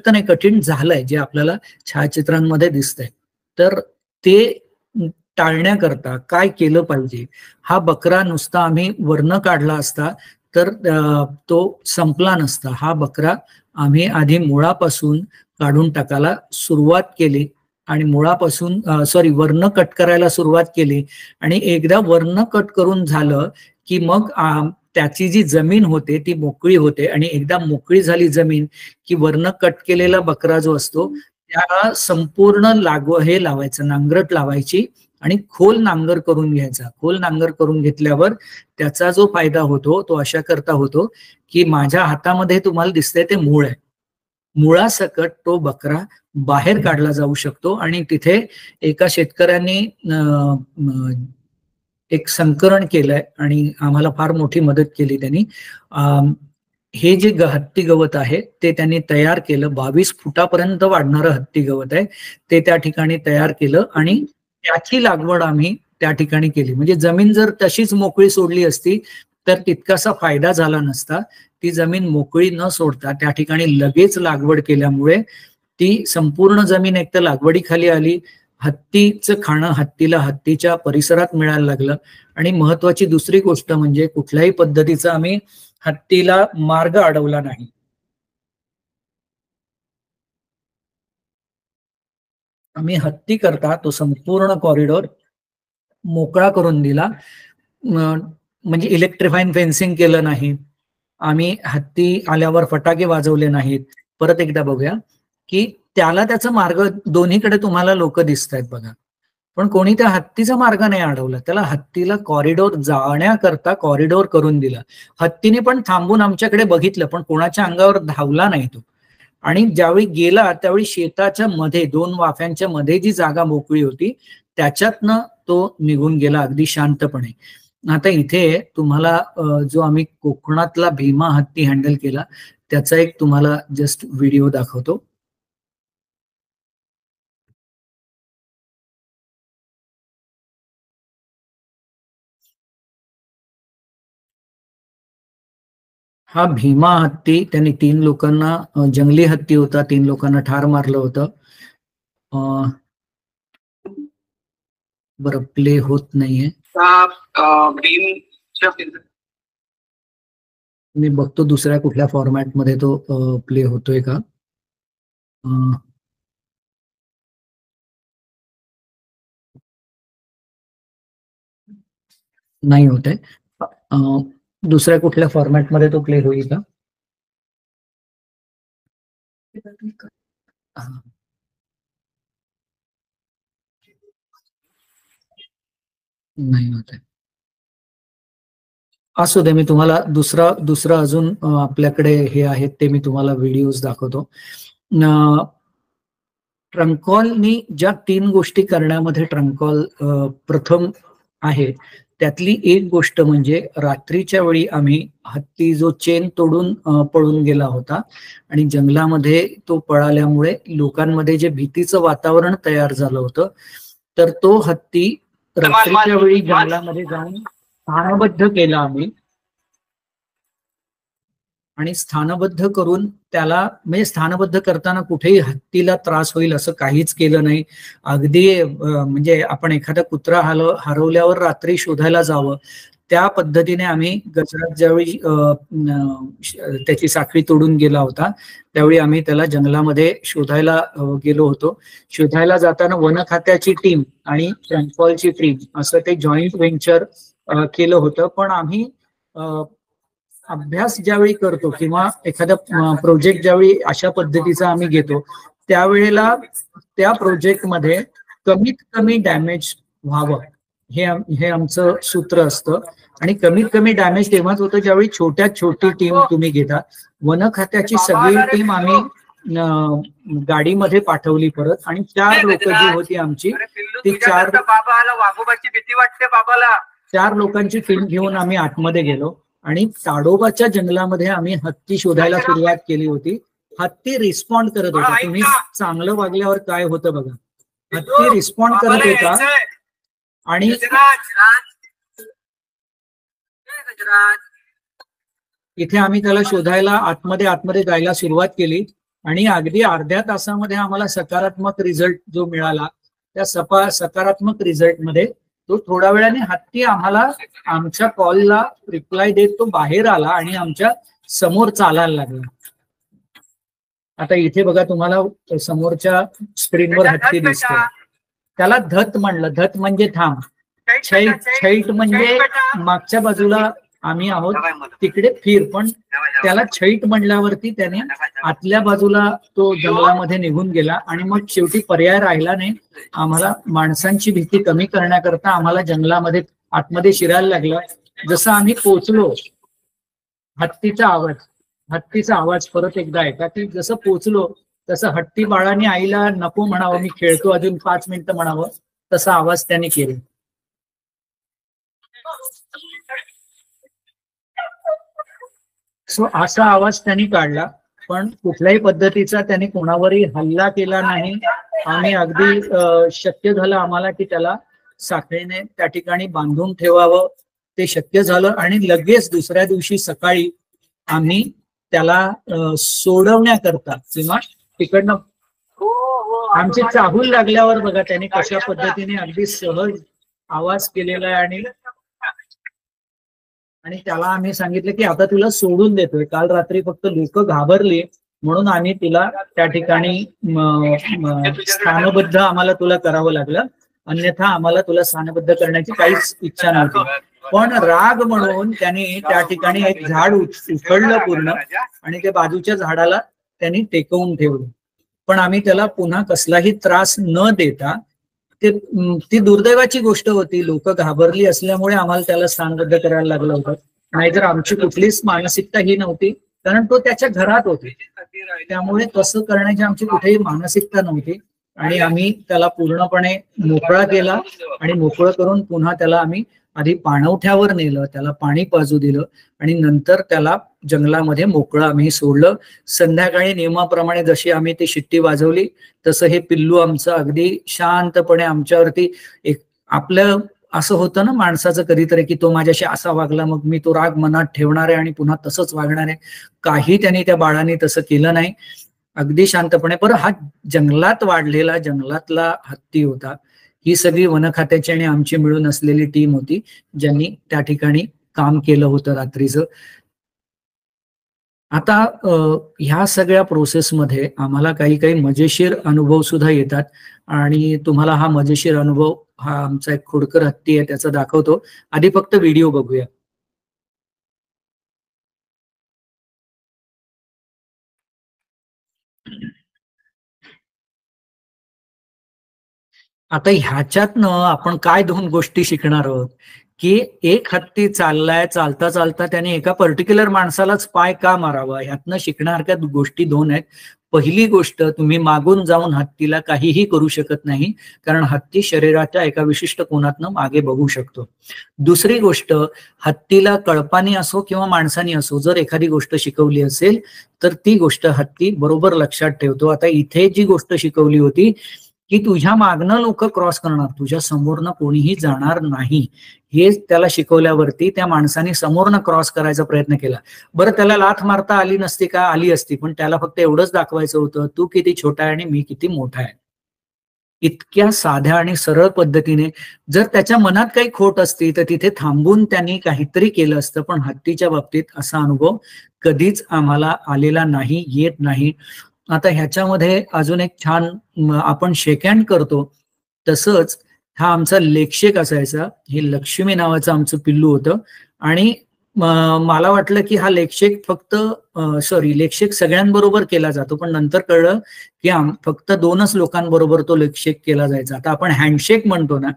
नाही, कठीण झालंय जे आपल्याला छायाचित्रांमध्ये दिसतंय. तर ते टाळण्याकरता काय केलं पाहिजे, हा बकरा नुसता आम्ही वरनं काढला असता तर तो संपला नसता. हा बकरा आम्ही आधी मुळापासून काढून टाकायला सुरुवात केली आणि मुळापासून वरनं कट करायला सुरुवात केली आणि एकदा वरनं कट करून झालं की मग त्याची जी जमीन होते ती मोकळी होते आणि एकदा मोकळी झाली जमीन की वरनं कट केलेला बकरा जो असतो त्या संपूर्ण हे लावायचं, नांगरट लावायची आणि खोल नांगर करून घ्यायचा. खोल नांगर करून घेतल्यावर त्याचा जो फायदा होतो तो अशा करता होतो की माझ्या हातामध्ये तुम्हाला दिसतंय ते मूळ आहे, मुळासकट तो बकरा बाहेर काढला जाऊ शकतो. आणि तिथे एका शेतकऱ्यांनी एक संकलन केलंय आणि आम्हाला फार मोठी मदत केली त्यांनी. हे जे हत्ती गवत आहे ते त्यांनी तयार केलं, 22 फुटापर्यंत वाढणारं हत्ती गवत आहे ते त्या ठिकाणी तयार केलं आणि त्याची लागवड आम्ही त्या ठिकाणी केली. म्हणजे जमीन जर तशीच मोकळी सोडली असती तर तितकासा फायदा झाला नसता. ती जमीन मोकळी न सोडता त्या ठिकाणी लगेच लागवड केल्यामुळे ती संपूर्ण जमीन एक तर लागवडीखाली आली, हत्तीचं खाणं हत्तीला हत्तीच्या परिसरात मिळायला लागलं आणि महत्वाची दुसरी गोष्ट म्हणजे कुठल्याही पद्धतीचा आम्ही हत्तीला मार्ग अडवला नाही. आम्ही हत्ती करता तो संपूर्ण कॉरिडॉर मोकळा करून दिला. म्हणजे इलेक्ट्रिफाईन फेन्सिंग केलं नाही, आम्ही हत्ती आल्यावर फटाके वाजवले नाहीत. परत एकदा बघूया की त्याला त्याचा मार्ग, दोन्हीकडे तुम्हाला लोक दिसत आहेत बघा, पण कोणी त्या हत्तीचा मार्ग नाही अडवला. त्याला हत्तीला कॉरिडॉर जाण्याकरता कॉरिडॉर करून दिला. हत्तीने पण थांबून आमच्याकडे बघितलं पण कोणाच्या अंगावर धावला नाही तो. आणि ज्यावेळी गेला त्यावेळी शेताच्या मध्ये 2 वाफ्यांच्या मध्ये जी जागा मोकळी होती त्याच्यातनं तो निघून गेला अगदी शांतपणे. आता इथे तुम्हाला जो आम्ही कोकणातला भीमा हत्ती हँडल केला त्याचा एक तुम्हाला जस्ट व्हिडिओ दाखवतो. हा भीमा हत्ती, त्यांनी 3 लोकांना, जंगली हत्ती होता, 3 लोकांना ठार मारलं होतं. बरं, प्ले होत नाहीये. मी बघतो दुसऱ्या कुठल्या फॉर्मॅट मध्ये तो प्ले होतोय का. नाही होत आहे. दुसऱ्या कुठल्या फॉर्मॅट मध्ये तो प्ले होईल का. नाही होत आहे. असू दे, मी तुम्हाला दुसरा अजून आपल्याकडे हे आहेत ते मी तुम्हाला व्हिडिओज दाखवतो. ट्रंकॉलनी ज्या 3 गोष्टी करण्यामध्ये ट्रंकॉल प्रथम आहे त्यातली एक गोष्ट म्हणजे रात्रीच्या वेळी आम्ही हत्ती जो चेन तोडून पळून गेला होता आणि जंगलामध्ये तो पळाल्यामुळे लोकांमध्ये जे भीतीचं वातावरण तयार झालं होतं तर तो हत्ती रात्रीच्या वेळी जंगलामध्ये जाऊन स्थानबद्ध केला आम्ही आणि स्थानबद्ध करून त्याला, म्हणजे स्थानबद्ध करताना कुठेही हत्तीला त्रास होईल असं काहीच केलं नाही. अगदी म्हणजे आपण एखादा कुत्रा हरवल्यावर रात्री शोधायला जावं त्या पद्धतीने आम्ही गजराज ज्यावेळी त्याची साखळी तोडून गेला होता त्यावेळी आम्ही त्याला जंगलामध्ये शोधायला गेलो होतो. शोधायला जाताना वन खात्याची टीम आणि फ्रँकफॉलची टीम असं ते जॉईंट व्हेंचर केलं होतं. पण आम्ही अभ्यास ज्यावेळी करतो किंवा एखादा प्रोजेक्ट ज्यावेळी अशा पद्धतीचा आम्ही घेतो त्यावेळेला त्या प्रोजेक्टमध्ये कमीत कमी डॅमेज व्हावं हे आमचं सूत्र असतं. आणि कमीत कमी डॅमेज तेव्हाच होतं ज्यावेळी छोट्यात छोटी टीम तुम्ही घेता. वन खात्याची सगळी टीम आम्ही गाडीमध्ये पाठवली परत आणि 4 लोक जी होती आमची ती 4 लोकांची टीम घेऊन आम्ही आतमध्ये गेलो आणि ताडोबाच्या जंगलामध्ये आम्ही हत्ती शोधायला सुरुवात केली होती. हत्ती रिस्पॉन्ड करत होता. तुम्ही चांगलं वागल्यावर काय होतं बघा, हत्ती रिस्पॉन्ड करत होता आणि इथे आम्ही त्याला शोधायला आतमध्ये जायला सुरुवात केली आणि अगदी अर्ध्या तासामध्ये आम्हाला सकारात्मक रिझल्ट जो मिळाला त्या सकारात्मक रिझल्ट मध्ये तो थोड्या वेळाने हत्ती आम्हाला आमच्या कॉलला रिप्लाय देत तो बाहेर आला आणि आमच्या समोर चालायला लागला. आता इथे बघा तुम्हाला समोरच्या स्क्रीनवर हत्ती दिसतो. त्याला धत म्हणलं. धत म्हणजे थांब. छैट म्हणजे मागच्या बाजूला आम्ही आहोत तिकडे फिर. पण त्याला छैट म्हणल्यावरती त्याने आतल्या बाजूला तो जंगलामध्ये निघून गेला आणि मग शेवटी पर्याय राहिला नाही. आम्हाला माणसांची भीती कमी करण्याकरता आम्हाला जंगलामध्ये आतमध्ये शिरायला लागला. जसं आम्ही पोचलो हत्तीचा आवाज परत एकदा ऐका की जसं पोचलो तसं हत्ती बाळाने आईला नको म्हणावं, मी खेळतो अजून 5 मिनिटं म्हणावं, तसा आवाज त्याने केला. सो असा आवाज त्यांनी काढला. पण कुठल्याही पद्धतीचा त्यांनी कोणावरही हल्ला केला नाही. आम्ही अगदी शक्य झालं आम्हाला की त्याला साखळीने त्या ठिकाणी बांधून ठेवावं. ते शक्य झालं आणि लगेच दुसऱ्या दिवशी सकाळी आम्ही त्याला सोडवण्याकरता किंवा तिकडनं आमची चाहूल लागल्यावर बघा त्याने कशा पद्धतीने अगदी सहज आवाज केलेला आहे आणि त्याला आम्ही सांगितलं की आता तुला सोडून देतोय. काल रात्री फक्त लोक घाबरले म्हणून आम्ही तिला त्या ठिकाणी स्थानबद्ध आम्हाला तुला करावं लागलं, अन्यथा आम्हाला तुला स्थानबद्ध करण्याची काहीच इच्छा नव्हती. पण राग म्हणून त्याने त्या ठिकाणी एक झाड उखडलं पूर्ण आणि त्या बाजूच्या झाडाला त्यांनी टेकवून ठेवलं. पण आम्ही त्याला पुन्हा कसलाही त्रास न देता ती दुर्दैवाची गोष्ट होती. लोक घाबरली असल्यामुळे आम्हाला त्याला स्थानबद्ध करायला लागलं होतं. नाहीतर आमची कुठलीच मानसिकता ही नव्हती, कारण तो त्याच्या घरात होते. त्यामुळे तसं करण्याची आमची कुठेही मानसिकता नव्हती आणि आम्ही त्याला पूर्णपणे मोकळा केला आणि मोकळं करून पुन्हा त्याला आम्ही आधी पाणवठ्यावर नेलं, त्याला पाणी पाजू दिलं आणि नंतर त्याला जंगलामध्ये मोकळं आम्ही सोडलं. संध्याकाळी नियमाप्रमाणे जशी आम्ही ती शिट्टी वाजवली तसं हे पिल्लू आमचं अगदी शांतपणे आमच्यावरती एक आपलं असं होतं ना माणसाचं कधीतरी की तो माझ्याशी असा वागला मग मी तो राग मनात ठेवणार आहे आणि पुन्हा तसंच वागणार आहे. काही त्यांनी त्या बाळाने तसं केलं नाही. अगदी शांतपणे. पण हा जंगलात वाढलेला जंगलातला हत्ती होता. ही सगळी वन खात्याची आणि आमची मिळून असलेली टीम होती ज्यांनी त्या ठिकाणी काम केलं होतं रात्रीचं. आता ह्या सगळ्या प्रोसेसमध्ये आम्हाला काही मजेशीर अनुभव सुद्धा येतात आणि तुम्हाला हा मजेशीर अनुभव हा आमचा एक खोडकर हत्ती आहे त्याचा दाखवतो. आधी फक्त व्हिडिओ बघूया. आता ह्याच्यातनं आपण काय 2 गोष्टी शिकणार आहोत की एक हत्ती चाललाय, चालता चालता त्याने एका पर्टिक्युलर माणसालाच पाय का मारावा. ह्यातनं शिकणाऱ्या गोष्टी 2 आहेत. पहिली गोष्ट, तुम्ही मागून जाऊन हत्तीला काहीही करू शकत नाही, कारण हत्ती शरीराच्या एका विशिष्ट कोनातनं मागे बघू शकतो. दुसरी गोष्ट, हत्तीला कळपाने असो किंवा माणसाने असो जर एखादी गोष्ट शिकवली असेल तर ती गोष्ट हत्ती बरोबर लक्षात ठेवतो. आता इथे जी गोष्ट शिकवली होती की तुझ्या मागणं लोक क्रॉस करणार, तुझ्या समोरनं कोणीही जाणार नाही, हे त्याला शिकवल्यावरती त्या माणसाने समोरनं क्रॉस करायचा प्रयत्न केला. बरं, त्याला लाथ मारता आली नसती का? आली असती, पण त्याला फक्त एवढंच दाखवायचं होतं तू किती छोटा आहे आणि मी किती मोठा आहे. इतक्या साध्या आणि सरळ पद्धतीने. जर त्याच्या मनात काही खोट असती तर तिथे थांबून त्यांनी काहीतरी केलं असतं, पण हत्तीच्या बाबतीत असा अनुभव कधीच आम्हाला आलेला नाही, येत नाही. आता ह्याच्यामध्ये अजून एक छान आपण शेक हँड करतो तसंच हा आमचा लेखशेक असायचा. हे लक्ष्मी नावाचं आमचं पिल्लू होतं आणि मला वाटलं की हा लेखशेक फक्त लेखशेक सगळ्यांबरोबर केला जातो, पण नंतर कळलं की फक्त 2च लोकांबरोबर तो लेखशेक केला जायचा. आता आपण हँडशेक म्हणतो ना,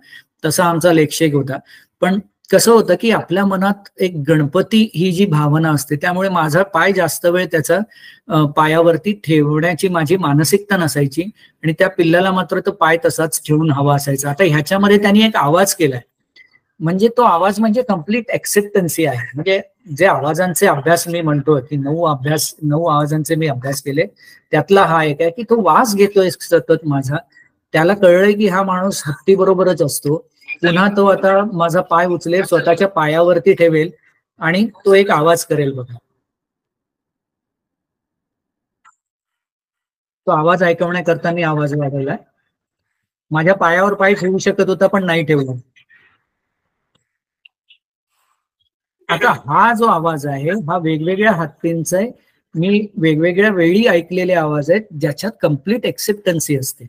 तसा आमचा लेखशेक होता. पण कसं होतं की आपल्या मनात एक गणपती ही जी भावना असते, त्यामुळे माझा पाय जास्त वेळ त्याचा पायावरती ठेवण्याची माझी मानसिकता नसायची आणि त्या पिल्लाला मात्र तो पाय तसाच ठेवून हवा असायचा. आता ह्याच्यामध्ये त्यांनी एक आवाज केलाय, म्हणजे तो आवाज म्हणजे कम्प्लीट एक्सेप्टन्सी आहे. म्हणजे जे आवाजांचे अभ्यास मी म्हणतोय की 9 आवाजांचे मी अभ्यास केले, त्यातला हा एक आहे की तो वास घेतोय सतत माझा. त्याला कळलंय की हा माणूस हत्ती बरोबरच असतो. पुन्हा तो आता माझा पाय उचलेल, स्वतःच्या पायावरती ठेवेल आणि तो एक आवाज करेल बघा. तो आवाज ऐकवण्याकरता मी आवाज वाढवलाय. माझ्या पायावर पाय ठेवू शकत होता पण नाही ठेवला. आता हा जो आवाज आहे हा वेगवेगळ्या हत्तींचा आहे. मी वेगवेगळ्या वेळी ऐकलेले आवाज आहेत ज्याच्यात कम्प्लीट एक्सेप्टन्सी असते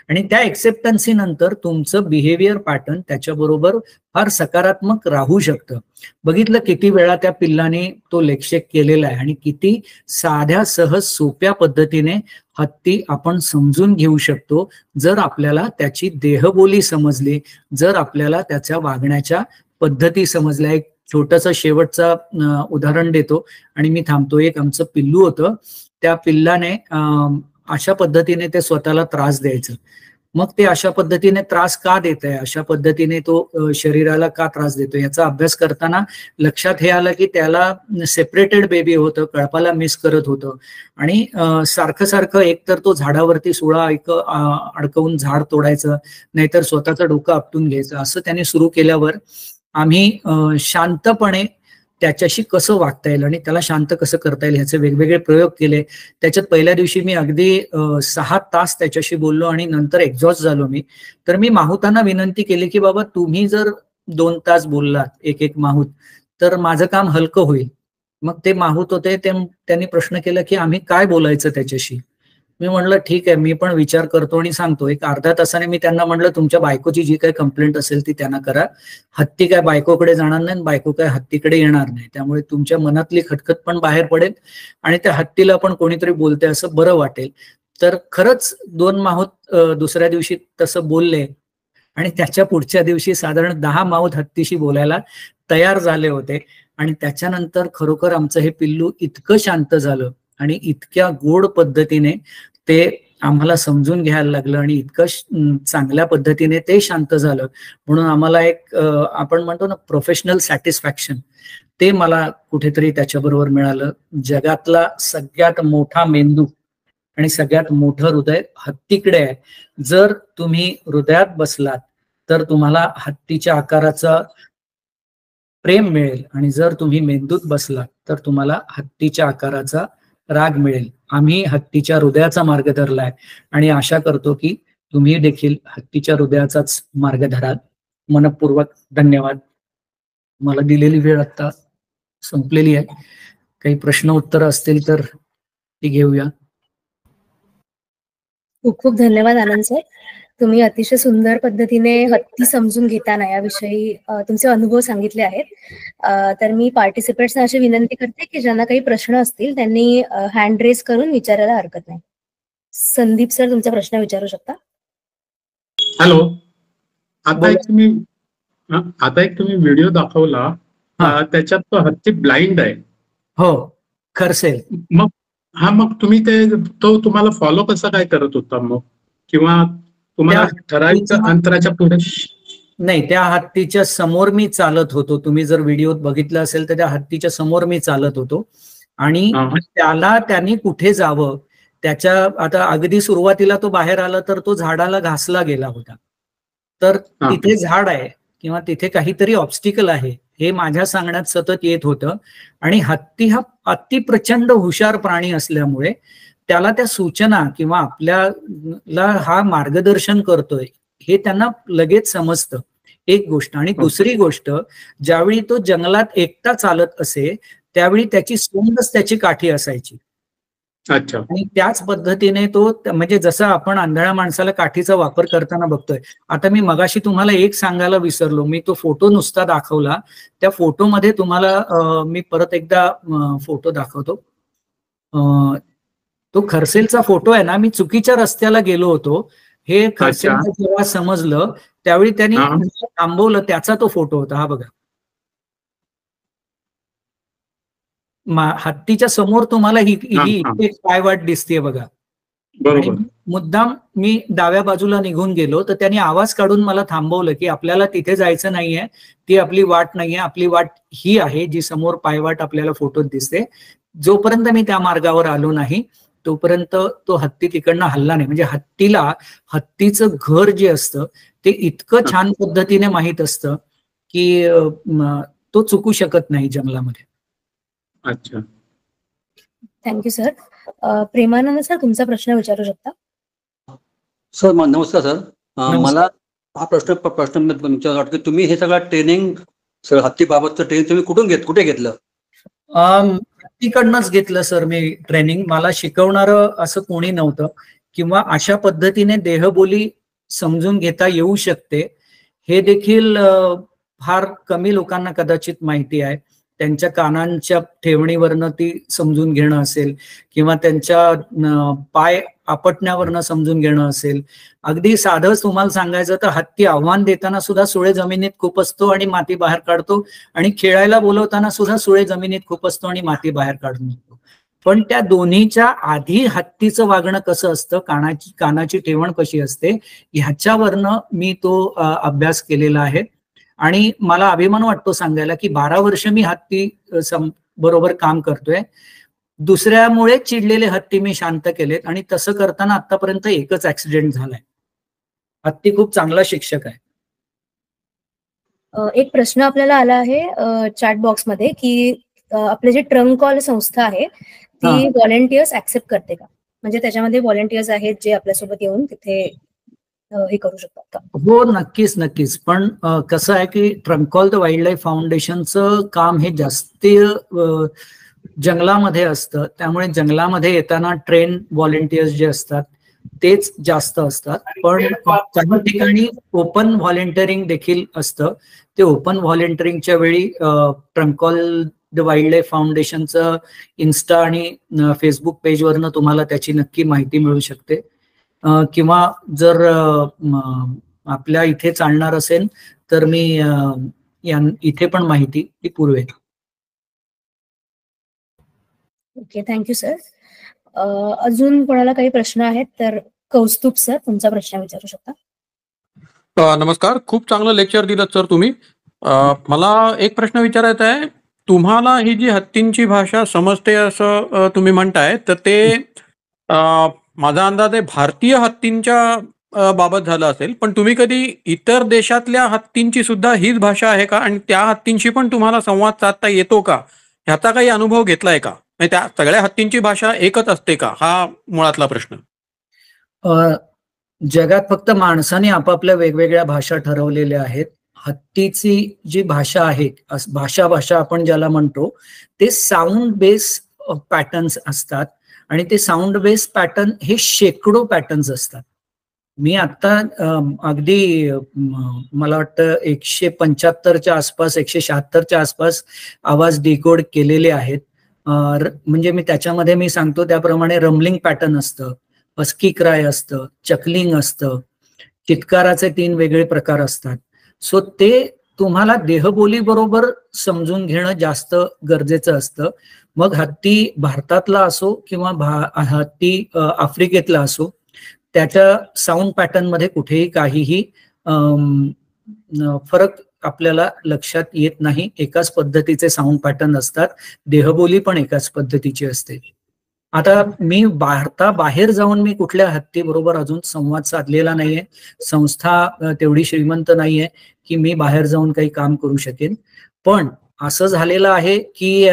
आणि त्या एक्सेप्टन्सी नंतर तुमचं बिहेवियर पॅटर्न त्याच्याबरोबर फार सकारात्मक राहू शकतं. बघितलं किती वेळा त्या पिल्लाने तो लेखशेक केलेला आहे आणि किती साध्या सहज सोप्या पद्धतीने हत्ती आपण समजून घेऊ शकतो जर आपल्याला त्याची देहबोली समजली, जर आपल्याला त्याच्या वागण्याच्या पद्धती समजल्या. एक छोटंसं शेवटचं उदाहरण देतो आणि मी थांबतो. एक आमचं पिल्लू होतं, त्या पिल्लाने अशा पद्धतीने ते स्वतःला त्रास द्यायचं. मग ते अशा पद्धतीने त्रास का देत आहे, अशा पद्धतीने तो शरीराला का त्रास देतो, याचा अभ्यास करताना लक्षात हे आलं की त्याला सेपरेटेड बेबी होतं, कळपाला मिस करत होतं आणि सारखं सारखं एकतर तो झाडावरती सुळा अडकवून झाड तोडायचं, नाहीतर स्वतःचं डोकं आपटून घ्यायचं. असं त्याने सुरू केल्यावर आम्ही शांतपणे त्याच्याशी कसं वागता येईल आणि त्याला शांत कसं करता येईल ह्याचे वेगवेगळे प्रयोग केले. त्याच्यात पहिल्या दिवशी मी अगदी 6 तास त्याच्याशी बोललो आणि नंतर एक्झॉस्ट झालो मी. तर मी माहुतांना विनंती केली की बाबा तुम्ही जर 2 तास बोललात एक माहूत तर माझं काम हलकं होईल. मग ते माहूत होते, त्यांनी प्रश्न केला की आम्ही काय बोलायचं त्याच्याशी. मी म्हणलं ठीक आहे, मी पण विचार करतो आणि सांगतो. एक अर्ध्या तासाने मी त्यांना म्हणलं तुमच्या बायकोची जी काही कंप्लेंट असेल ती त्यांना करा. हत्ती काय बायकोकडे जाणार नाही, बायको काय हत्तीकडे येणार नाही. त्यामुळे तुमच्या मनातली खटखट पण बाहेर पडेल आणि त्या हत्तीला पण कोणीतरी बोलते असं बरं वाटेल. तर खरंच 2 माहूत दुसऱ्या दिवशी तसं बोलले आणि त्याच्या पुढच्या दिवशी साधारण 10 माहूत हत्तीशी बोलायला तयार झाले होते आणि त्याच्यानंतर खरोखर आमचं हे पिल्लू इतकं शांत झालं आणि इतक्या गोड पद्धतीने ते आम्हाला समजून घ्यायला लागलं आणि इतकं चांगल्या पद्धतीने ते शांत झालं. म्हणून आम्हाला एक आपण म्हणतो ना प्रोफेशनल सॅटिस्फॅक्शन, ते मला कुठेतरी त्याच्याबरोबर मिळालं. जगातला सगळ्यात मोठा मेंदू आणि सगळ्यात मोठं हृदय हत्तीकडे आहे. जर तुम्ही हृदयात बसलात तर तुम्हाला हत्तीच्या आकाराचा प्रेम मिळेल आणि जर तुम्ही मेंदूत बसलात तर तुम्हाला हत्तीच्या आकाराचा राग मिळेल. आम्ही हत्तीच्या हृदयाचा मार्ग धरलाय आणि आशा करतो की तुम्ही देखील हत्तीच्या हृदयाचाच मार्ग धराल. मनपूर्वक धन्यवाद. मला दिलेली वेळ आता संपलेली आहे. काही प्रश्न उत्तर असतील तर ती घेऊया. खूप खूप धन्यवाद आनंद सर. तुम्ही अतिशय सुंदर पद्धतीने हत्ती समजून घेताना याविषयी तुमचे अनुभव सांगितले आहेत. तर मी पार्टिसिपेंट्सना अशी विनंती करते की ज्यांना काही प्रश्न असतील त्यांनी हँड रेस करून विचारायला हरकत नाही. संदीप सर तुमचा प्रश्न विचारू शकता. हॅलो, आता एक तुम्ही व्हिडिओ दाखवला, त्याच्यात तो हत्ती ब्लाइंड आहे. हो, खरसेल. मग तुम्ही तो तुम्हाला फॉलो कसा काय करत होता मग, किंवा तुम्हाला ठराविक अंतराच्या पुढे? नाही, त्या हत्तीच्या समोर मी चालत होतो. तुम्ही जर व्हिडिओ बघितला असेल तर त्या हत्तीच्या समोर मी चालत होतो आणि त्यांनी कुठे जावं त्याच्या, आता अगदी सुरुवातीला तो बाहेर आला तर तो झाडाला घासला गेला होता. तर तिथे झाड आहे किंवा तिथे काहीतरी ऑब्स्टिकल आहे हे माझ्या सांगण्यात सतत येत होतं. आणि हत्ती हा अति प्रचंड हुशार प्राणी असल्यामुळे त्याला त्या सूचना किंवा आपल्याला हा मार्गदर्शन करतोय हे त्यांना लगेच समजतं, एक गोष्ट. आणि दुसरी गोष्ट, ज्यावेळी तो जंगलात एकटा चालत असे त्यावेळी त्याची सोंडच त्याची काठी असायची. अच्छा. आणि त्याच पद्धतीने तो, म्हणजे जसं आपण आंधळ्या माणसाला काठीचा वापर करताना बघतोय. आता मी मगाशी तुम्हाला एक सांगायला विसरलो, मी तो फोटो नुसता दाखवला. त्या फोटोमध्ये तुम्हाला मी परत एकदा फोटो दाखवतो. तो खरसेलचा फोटो आहे ना, मी चुकीच्या रस्त्याला गेलो होतो हे खरसेलला जेव्हा समजलं त्यावेळी त्यांनी थांबवलं, त्याचा तो फोटो होता. हा बघा, हत्तीच्या समोर तुम्हाला ही पायवाट दिसते बघा. बरोबर. मुद्दाम मी डाव्या बाजूला निघून गेलो तर त्यांनी आवाज काढून मला थांबवलं की आपल्याला तिथे जायचं नाहीये, ती आपली वाट नाहीये, आपली वाट ही आहे जी समोर पायवाट आपल्याला फोटोत दिसते. जोपर्यंत मी त्या मार्गावर आलो नाही तोपर्यंत तो हत्ती तिकडनं हल्ला नाही. म्हणजे हत्तीला हत्तीचं घर जे असतं ते इतकं छान पद्धतीने माहित असतं की तो चुकू शकत नाही जंगलामध्ये. अच्छा, थँक्यू सर. प्रेमानंद सर, तुमचा प्रश्न विचारू शकता. सर नमस्कार सर. मला हा प्रश्न वाटतं की तुम्ही हे सगळं ट्रेनिंग, हत्तीबाबतचं ट्रेनिंग तुम्ही कुठे घेतलं? हत्तीकडनंच घेतलं सर मी ट्रेनिंग. मला शिकवणारं असं कोणी नव्हतं, किंवा अशा पद्धतीने देहबोली समजून घेता येऊ शकते हे देखील फार कमी लोकांना कदाचित माहिती आहे. त्यांच्या कानांच्या ठेवणीवरनं ती समजून घेणं असेल, किंवा त्यांच्या पाय आपटण्यावरनं समजून घेणं असेल. अगदी साधंच तुम्हाला सांगायचं तर हत्ती आव्हान देताना सुद्धा सुळे जमिनीत खुपसतो आणि माती बाहेर काढतो, आणि खेळायला बोलवताना सुद्धा सुळे जमिनीत खुपसतो आणि माती बाहेर काढून येतो. पण त्या दोन्हीच्या आधी हत्तीचं वागणं कसं असतं, कानाची ठेवण कशी असते, ह्याच्यावरनं मी तो अभ्यास केलेला आहे. आणि मला अभिमान वाटतो सांगायला की 12 वर्ष मी हत्ती बरोबर काम करतोय. दुसऱ्यामुळे चिडलेले हत्ती मी शांत केलेत, आणि तसं करताना आतापर्यंत एकच ऍक्सिडेंट झालाय. हत्ती खूप चांगला शिक्षक आहे. एक प्रश्न आपल्याला आला आहे चॅट बॉक्समध्ये की आपले जे ट्रंक कॉल संस्था आहे ती व्हॉलेंटियर्स ऍक्सेप्ट करते का? म्हणजे त्याच्यामध्ये व्हॉलेंटियर्स आहेत जे आपल्यासोबत येऊन तिथे हे करू शकतात का? हो, नक्कीच. पण कसं आहे की trunk call the wildlife फाउंडेशनचं काम हे जास्त जंगलामध्ये असतं. त्यामुळे जंगलामध्ये येताना ट्रेन व्हॉलेंटियर्स जे असतात तेच जास्त असतात. पण काही ठिकाणी ओपन व्हॉलेंटिअरिंग देखील असतं. ते ओपन व्हॉलेंटिअरिंगच्या वेळी trunk call the wildlife फाउंडेशनचं इन्स्टा आणि फेसबुक पेजवरनं तुम्हाला त्याची नक्की माहिती मिळू शकते. किंवा जर आपल्या इथे चालणार असेल तर मी इथे पण माहिती ती पुरवेन. Okay, thank you sir. अजून कोणाला काही प्रश्न आहेत तर कौस्तुभ सर, तुमचा प्रश्न विचारू शकता. नमस्कार, खूप चांगलं लेक्चर दिलं सर तुम्ही. मला एक प्रश्न विचारायचा आहे. तुम्हाला ही जी हत्तींची भाषा समजते असं तुम्ही म्हणताय, तर ते माझा अंदाज आहे भारतीय हत्तींच्या बाबत झालं असेल, पण तुम्ही कधी इतर देशातल्या हत्तींची सुद्धा हीच भाषा आहे का, आणि त्या हत्तींशी पण तुम्हाला संवाद साधता येतो का, ह्याचा काही अनुभव घेतलाय का? म्हणजे त्या सगळ्या हत्तींची भाषा एकच असते का, हा मुळातला प्रश्न. जगात फक्त माणसाने आपापल्या वेगवेगळ्या भाषा ठरवलेल्या आहेत. हत्तीची जी भाषा आहे, भाषा आपण ज्याला म्हणतो, ते साऊंड बेस पॅटर्न्स असतात, आणि ते साऊंड बेस पॅटर्न हे शेकडो पॅटर्न्स असतात. मी आता अगदी मला वाटतं 175च्या आसपास 176च्या आसपास आवाज डिकोड केलेले आहेत. म्हणजे मी त्याच्यामध्ये मी सांगतो त्याप्रमाणे रमलिंग पॅटर्न असतं, हस्की क्राय असतं, चकलिंग असतं, चित्काराचे 3 वेगळे प्रकार असतात. सो ते तुम्हाला देहबोली बरोबर समजून घेणं जास्त गरजेचं असतं. मग हत्ती भारतातला असो किंवा हत्ती आफ्रिकेतला असो, त्याच्या साऊंड पॅटर्न मध्ये कुठेही काहीही फरक आपल्याला लक्षात येत नाही. एकाच पद्धतीचे साऊंड पॅटर्न असतात, देहबोली पण एकाच पद्धतीची असते. आता मी भारताबाहेर जाऊन मी कुठल्या हत्ती बरोबर अजून संवाद साधलेला नाहीये. संस्था तेवढी श्रीमंत नाहीये की मी बाहेर जाऊन काही काम करू शकेन. पण असं झालेलं आहे की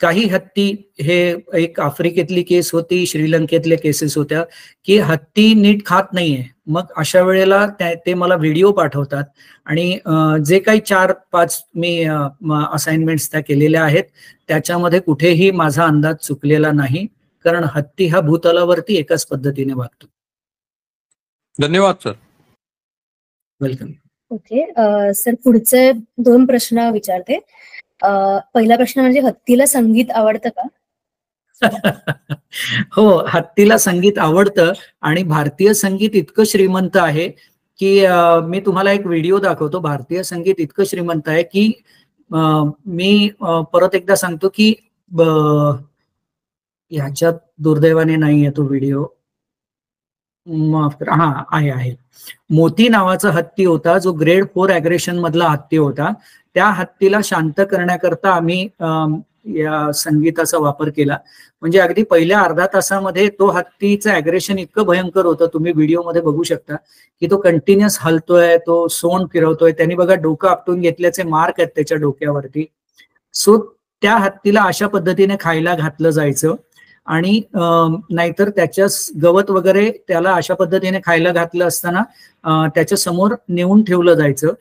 काही हत्ती, हे एक आफ्रिकेतली केस होती, श्रीलंकेतल्या केसेस होत्या की हत्ती नीट खात नाहीये. मग अशा वेळेला ते मला व्हिडिओ पाठवतात आणि जे काही 4-5 मी असाइनमेंट्स त्या केलेल्या आहेत त्याच्यामध्ये कुठेही माझा अंदाज चुकलेला नाही, कारण हत्ती हा भूतलावरती एकाच पद्धतीने वागतो. धन्यवाद सर. वेलकम. ओके सर, पुढचे 2 प्रश्न विचारते. पहिला प्रश्न म्हणजे हत्तीला संगीत आवडतं का? हो, हत्तीला संगीत आवडतं आणि भारतीय संगीत इतकं श्रीमंत आहे की मी तुम्हाला एक व्हिडिओ दाखवतो. भारतीय संगीत इतकं श्रीमंत आहे की मी परत एकदा सांगतो की ह्याच्यात दुर्दैवाने नाहीये तो व्हिडिओ. माफ करा, हा आहे. मोती नावाचा हत्ती होता जो ग्रेड 4 अग्रेशन मधला हत्ती होता. त्या हत्तीला शांत करण्याकरता आम्ही या संगीताचा वापर केला. म्हणजे अगदी पहिल्या अर्ध्या तासामध्ये तो हत्तीचं अग्रेशन इतकं भयंकर होतं, तुम्ही व्हिडिओमध्ये बघू शकता की तो कंटिन्युअस हलतोय, तो सोंड फिरवतोय, त्यांनी बघा डोकं आपटून घेतल्याचे मार्क आहेत त्याच्या डोक्यावरती. सो त्या हत्तीला अशा पद्धतीने खायला घातलं जायचं आणि नाहीतर त्याच्या गवत वगैरे त्याला अशा पद्धतीने खायला घातलं असताना त्याच्या समोर नेऊन ठेवलं जायचं.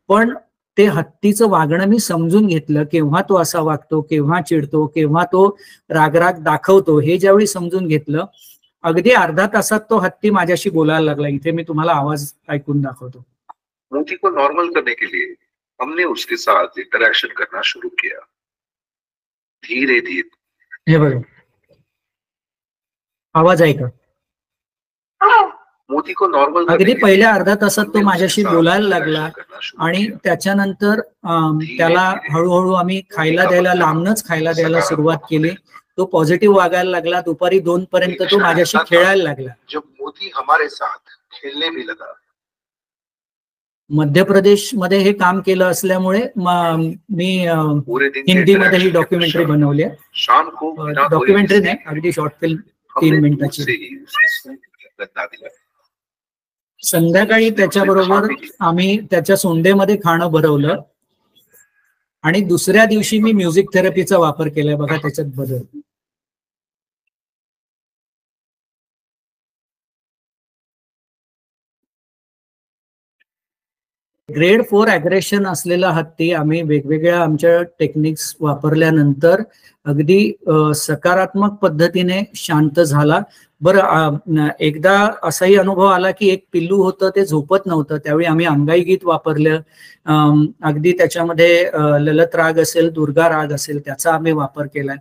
पण ते हत्तीचं वागणं मी समजून घेतलं, केव्हा तो असा वागतो, केव्हा चिडतो, केव्हा तो रागराग दाखवतो, हे ज्यावेळी समजून घेतलं, अगदी अर्ध्या तासात तो हत्ती माझ्याशी बोलायला लागला. इथे मी तुम्हाला आवाज ऐकून दाखवतो. मोती को नॉर्मल करने के लिए हमने उसके साथ इंटरैक्शन करना शुरू किया. धीरे धीरे. हे बघा, आवाज ऐका. मोती को नॉर्मल अगदी पहिल्या अर्ध्या तासात तो माझ्याशी बोलायला लागला आणि त्याच्यानंतर त्याला हळूहळू आम्ही खायला द्यायला, लांबनच खायला द्यायला सुरुवात केली. तो पॉझिटिव्ह वागायला लागला. दुपारी 2 पर्यंत तो माझ्याशी खेळायला लागला. जब मोती हमारे साथ खेलने भी लगा. मध्य प्रदेश मध्ये हे काम केलं असल्यामुळे मी हिंदीमध्ये ही डॉक्युमेंटरी बनवली आहे. शाम को डॉक्युमेंटरी नाही, अगदी शॉर्ट फिल्म 3 मिनिटाची. संध्याकाळी त्याच्याबरोबर आम्ही त्याच्या सोंडेमध्ये खाणं भरवलं आणि दुसऱ्या दिवशी मी म्युझिक थेरपीचा वापर केलाय. बघा त्याच्यात बदल. ग्रेड 4 अग्रेशन असलेला हत्ती आम्ही वेगवेगळ्या आमच्या टेक्निक्स वापरल्यानंतर अगदी सकारात्मक पद्धतीने शांत झाला. बरं, एकदा असाही अनुभव आला की एक पिल्लू होतं, ते झोपत नव्हतं. त्यावेळी आम्ही अंगाई गीत वापरलं. अगदी त्याच्यामध्ये ललत राग असेल, दुर्गा राग असेल, त्याचा आम्ही वापर केलाय.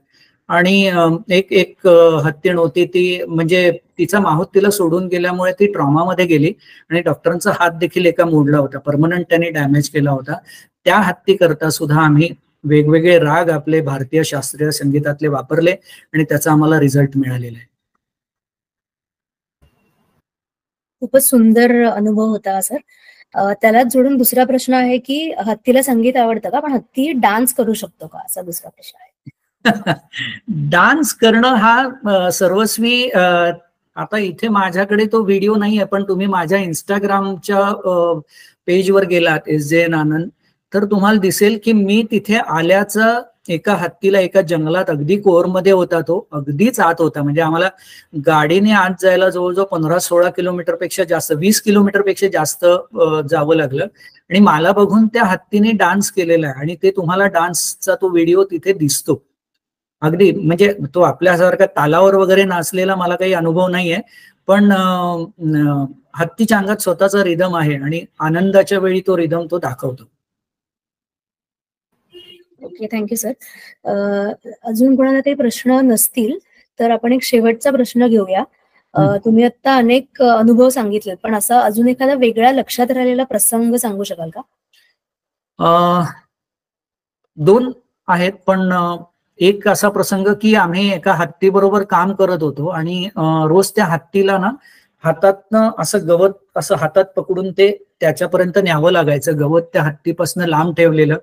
आणि एक हत्तीण होती, ती म्हणजे तिचा माहूत तिला सोडून गेल्यामुळे ती ट्रॉमामध्ये गेली आणि डॉक्टरांचा हात देखील एका मोडला होता, परमनंट त्यांनी डॅमेज केला होता. त्या हत्ती करता सुद्धा आम्ही वेगवेगळे राग आपले भारतीय शास्त्रीय संगीतातले वापरले आणि त्याचा आम्हाला रिझल्ट मिळालेला आहे. खूपच सुंदर अनुभव होता सर. त्यालाच जोडून दुसरा प्रश्न आहे की हत्तीला संगीत आवडतं का, पण हत्ती डान्स करू शकतो का, असा दुसरा प्रश्न आहे. डान्स करणं हा सर्वस्वी. आता इथे माझ्याकडे तो व्हिडिओ नाहीये, पण तुम्ही माझ्या इंस्टाग्रामच्या पेजवर गेलात SJN आनंद, तर तुम्हाला दिसेल की मी तिथे आल्याचं एका हत्तीला एका जंगलात अगदी कोरमध्ये होता, तो अगदीच आत होता. म्हणजे आम्हाला गाडीने आत जायला जवळजवळ 15-16 किलोमीटर पेक्षा जास्त, 20 किलोमीटर पेक्षा जास्त जावं लागलं. आणि मला बघून त्या हत्तीने डान्स केलेला आहे आणि ते तुम्हाला डान्सचा तो व्हिडिओ तिथे दिसतो. अगदी म्हणजे तो आपल्यासारखा तालावर वगैरे नाचलेला मला काही अनुभव नाहीये, पण हत्तीच्या अंगात स्वतःचा रिदम आहे आणि आनंदाच्या वेळी तो रिदम तो दाखवतो. Okay, thank you sir. अजून कोणाला काही प्रश्न नसतील तर आपण एक शेवटचा प्रश्न घेऊया. तुम्ही आता अनेक अनुभव सांगितले, पण असा अजून एखादा वेगळा लक्षात राहिलेला प्रसंग सांगू शकाल का? 2 आहेत, पण एक असा प्रसंग की आम्ही एका हत्तीबरोबर काम करत होतो आणि रोज त्या हत्तीला ना हातातनं असं गवत असं हातात पकडून ते त्याच्यापर्यंत न्यावं लागायचं. गवत त्या हत्तीपासून लांब ठेवलेलं.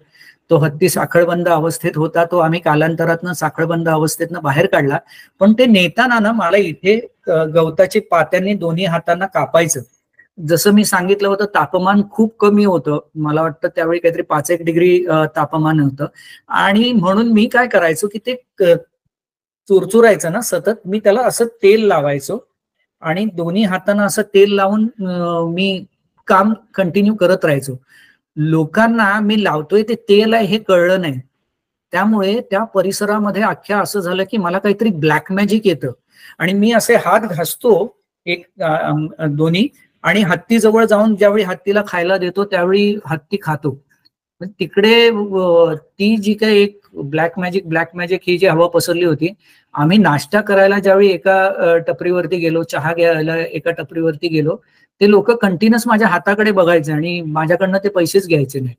तो हत्ती साखळबंद अवस्थेत होता, तो आम्ही कालांतरातनं साखळबंद अवस्थेतनं बाहेर काढला. पण ते नेताना ना मला इथे गवताची पात्यांनी दोन्ही हातांना कापायचं. जसं मी सांगितलं होतं तापमान खूप कमी होतं, मला वाटतं त्यावेळी काहीतरी 5-1 डिग्री तापमान होतं. आणि म्हणून मी काय करायचो की ते चुरचुरायचं ना सतत, मी त्याला असं तेल लावायचो आणि दोन्ही हातांना असं तेल लावून मी काम कंटिन्यू करत राहायचो. लोकांना मी लावतोय ते तेल आहे हे कळलं नाही. त्यामुळे त्या परिसरामध्ये अख्ख्या असं झालं की मला काहीतरी ब्लॅक मॅजिक येतं आणि मी असे हात घासतो एक दोन्ही आणि हत्तीजवळ जाऊन ज्यावेळी हत्तीला खायला देतो त्यावेळी हत्ती खातो. तिकडे ती जी काही एक ब्लॅक मॅजिक ही जी हवा पसरली होती. आम्ही नाश्ता करायला ज्यावेळी एका टपरीवरती गेलो, चहा घ्यायला एका टपरीवरती गेलो, ते लोक कंटिन्युअस माझ्या हाताकडे बघायचे आणि माझ्याकडनं ते पैसेच घ्यायचे नाही.